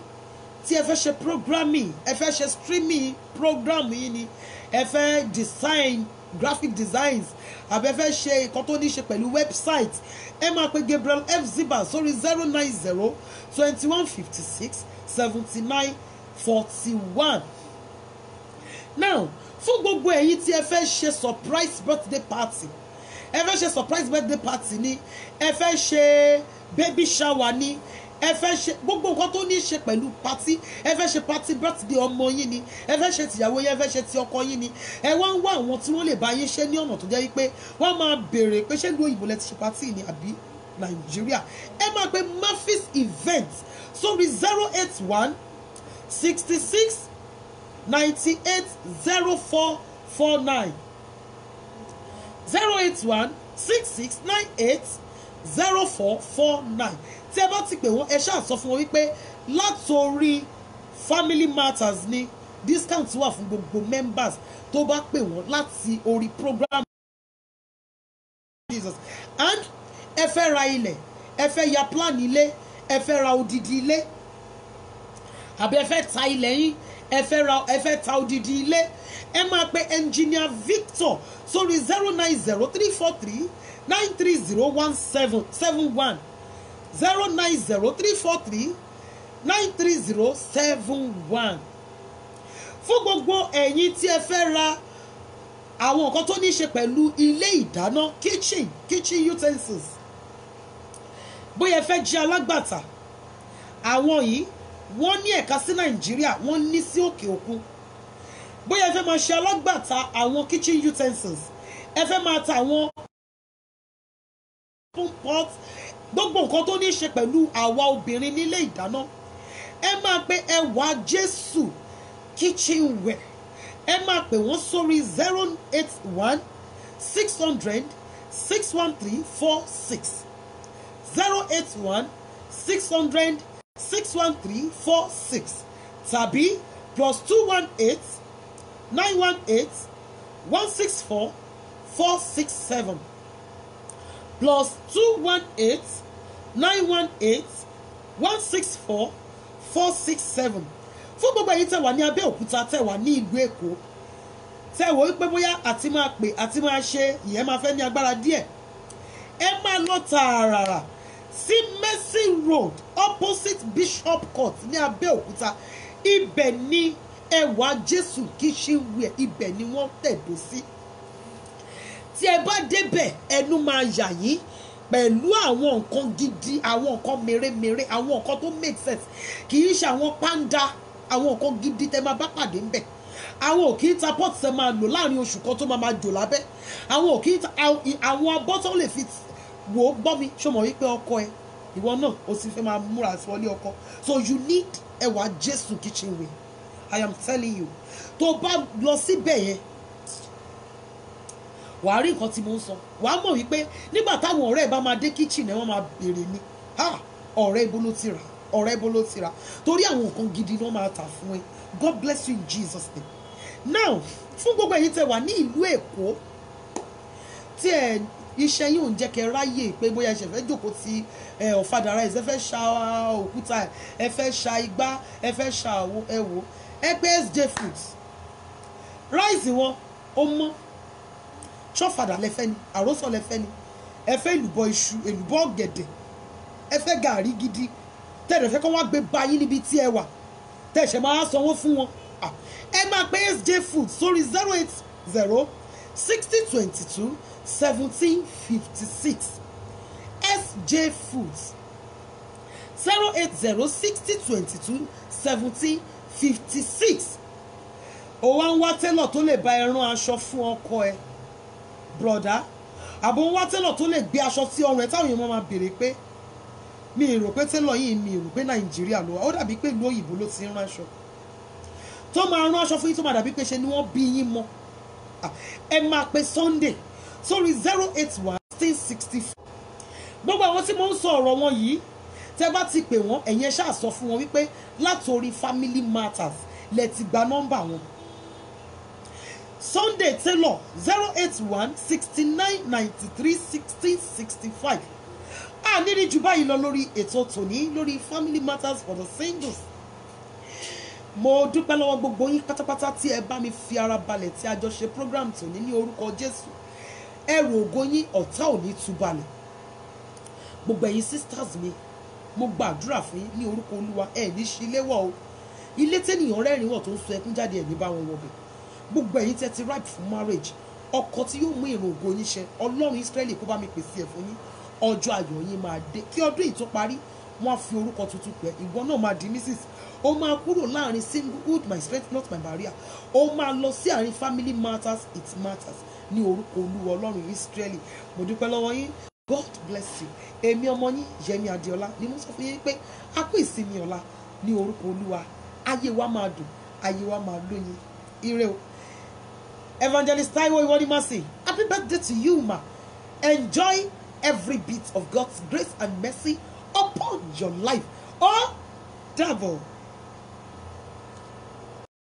tí ẹ fẹ́ ṣe programming, ẹ fẹ́ ṣe streaming program yìí ni, ẹ fẹ́ design, graphic designs, àbẹ fẹ́ ṣe nǹkan tó ní ṣe pẹ̀lú website, ẹ máa pe Gabriel F. Ziba sórí 090 21 56 79 41. Now, fún gbogbo ẹ̀yin tí ẹ fẹ́ ṣe surprise birthday party, ẹ fẹ́ ṣe surprise birthday party ni, ẹ fẹ́ ṣe baby shower ni, ẹ fẹ́ ṣe gbogbo nǹkan tó ní ṣe pẹ̀lú party, ẹ fẹ́ ṣe party birthday ọmọ yín ni, ẹ fẹ́ ṣe tìyàwó yín, ẹ fẹ́ ṣe ti ọkọ yín ni, ẹ wá ń wá àwọn tí wọ́n lè bá yín ṣe ní ọ̀nà tó jẹ́ wípé wọ́n máa béèrè pé ṣé ìlú òyìnbó lẹ ti ṣe party ni àbí Nàìjíríà. Ẹ máa pe Murphy's event sórí 081 66 98 0449 081 66 98 0449. Tí ẹ bá ti pè wọ́n, ẹ ṣáà sọ fún wọn wípé látòrí Family Matters ni discount wà fún gbogbo members tó bá pè wọ́n láti orí program Jesus. And ẹ fẹ́ ra ilẹ̀, ẹ fẹ́ ya plan ilé, ẹ fẹ́ ra odidi ilé, àbí ẹ fẹ́ ta ilẹ̀ yín, ẹ fẹ́ ta odidi ilé, ẹ máa pe engineer Victor sórí 090 343 9301771 090 343 93071. Fún gbogbo ẹ̀yin tí ẹ fẹ́ ra àwọn nǹkan tó ní í ṣe pẹ̀lú ilé ìdáná kitchen utensils bóyá ẹ fẹ́ jẹ́ alágbàtà àwọn yìí wọ́n ní ẹ̀ka sí Nàìjíríà wọ́n ní sí òkè òkun bóyá ẹ fẹ́ máa ṣe alágbàtà àwọn kitchen utensils ẹ fẹ́ máa ta àwọn pot gbogbo nǹkan tó ní í ṣe pẹ̀lú àwa obìnrin nílé ìdáná ẹ máa pe Ẹwà Jésù kitchenware ẹ máa pè wọ́n sórí 081 600 61346 081 600 61346 tàbí +218 918 164 467 +218 918 164 467 fún gbogbo èyí tẹ́ wà ní Abẹ́òkúta tẹ́ wà ní ìlú Èkó tẹ́ wò wípé bóyá àti máa pè àti máa ṣe ìyẹn máa fẹ́ ní agbára díẹ̀ ẹ máa lọ tààràrà sí Mercy Road opposite Bishop Court ní Abẹ́òkúta ibẹ̀ ni Ẹwà Jésù kitchenware ibẹ̀ ni wọ́n tẹ̀dó sí tí ẹ bá débẹ̀ ẹnu máa yà yín pẹ̀lú àwọn nǹkan gidi àwọn nǹkan mèremère àwọn nǹkan tó make sense kì í ṣe àwọn pàǹdà àwọn nǹkan gidi tẹ́ máa bá pàdé ńbẹ̀ àwọn ò kì í ta pot tẹ́ máa lò láàrin oṣù kan tó máa jò lábẹ́ àwọn ò kì í ta àwọn abọ́ tó lè fi wò ó gbọ́ mi ṣó mọ̀ wípé ọkọ ẹ ìwọ náà ó sì fẹ́ máa múra wọlé ọkọ so you need Ẹwà Jésù kitchenware I am telling you tó bá lọ síbẹ̀ yẹn wàá rí nǹkan tí mo ń sọ wàá mọ̀ wípé nígbà táwọn ọ̀rẹ́ ẹ̀ bá máa dé kitchen ẹ̀ wọ́n máa béèrè ni ọ̀rẹ́ ibo ló ti rà ọ̀rẹ́ ibo ló ti rà torí àwọn nǹkan gidi ni wọ́n máa tà fún ẹ God bless you in Jesus name now fún gbogbo èyí tẹ́ wà ní ìlú Èkó tí ẹ iṣẹ́ yìí ò ń jẹ́ kẹ́ ráyè pé bóyá ẹ fẹ́ jókòó ti ọ̀fadà rice ẹ fẹ́ ṣa òkúta ẹ fẹ́ ṣa igbá ẹ fẹ́ ṣa ẹ̀wò ẹ pé SJ Foods rice wọn ó mọ́ ṣọ́fadà lẹ́fẹ́ ni àròsọ lẹ́fẹ́ ni ẹ fẹ́ èlùbọ́ iṣu èlùbọ́ ọ̀gẹ̀dẹ̀ ẹ fẹ́ gàrí gidi tẹ̀lé fẹ́ kọ́ wá gbé bá yín níbi tí ẹ wà tẹ̀sẹ̀ máa sanwó fún wọn ẹ máa pé SJ Foods sórí 080 6022 1756 SJ Foods 080 6022 1756 ó wá ń wá télọ̀ tó lè bá ẹ rán aṣọ fún ọkọ ẹ broda àbò ń wá télọ̀ tó lè gbé aṣọ sí ọrùn ẹ táwọn èèyàn máa béèrè pé mi rò pé télọ̀ yìí mi rò pé Nàìjíríà ló wà ó dàbí pé ìlú òyìnbó ló ti ń rán aṣọ tó máa rán aṣọ fún yín tó máa dàbí pé ṣe ni wọ́n bí yín mọ́ ẹ máa pe Sunday sórí 081 1664 gbogbo àwọn tí mo ń sọ ọ̀rọ̀ wọn yìí tẹ́ bá ti pè wọ́n ẹ̀yin ẹ ṣáà sọ fún wọn wípé látòrí Family Matters lẹ ti gba nọ́mbà wọn Sunday Taylor 081 69 93 16 65 nírí jù báyìí lọ lórí ètò tòní lórí Family Matters for the singles mo dúpẹ́ lọ́wọ́ gbogbo yín pátápátá tí ẹ bá mi fi ara balẹ̀ tí a jọ ṣe program tòní ní orúkọ Jésù ẹrù ògo yín ọ̀tá ò ní tú balẹ̀ gbogbo ẹ̀yin sisters mi mo gbàdúrà fún yín ní orúkọ Olúwa ẹ ní ṣí ilé wọ̀ o ilé tẹ́nìyàn rẹ́rìn wọ̀ tó ń sọ ẹkún jáde ẹ̀ ní bá wọn wọbẹ̀ gbogbo ẹ̀yin tẹ́ ti ripe fún marriage ọkọ tí yóò mú èrò ògo yín ṣẹ Ọlọ́run Ísírẹ́lì kó bá mi pèsè ẹ̀ fún yín ọjọ́ ayọ̀ yín máa dé kí ọdún yìí tó parí wọ́n á fi orúkọ tuntun pẹ̀ ìwọ náà máa di Mrs. ó máa kúrò láàrin singlehood my strength not my barrier ó máa lọ sí àárín Family Matters it matters ní orúkọ Olúwa Ọlọ́run Ísírẹ́lì mo dúpẹ́ lọ́wọ́ yín God bless you èmi ọmọ yín Yẹmi Adéọlá ni mo sọ fún yín pé a kú ìsinmi ọ̀la ní orúkọ Olúwa ayé wa máa dùn ayé wa máa lóyin ire o Evangelist Taiwo Iwonimasi happy birthday to you ma enjoy every bit of God's grace and mercy upon your life. Oh, devil.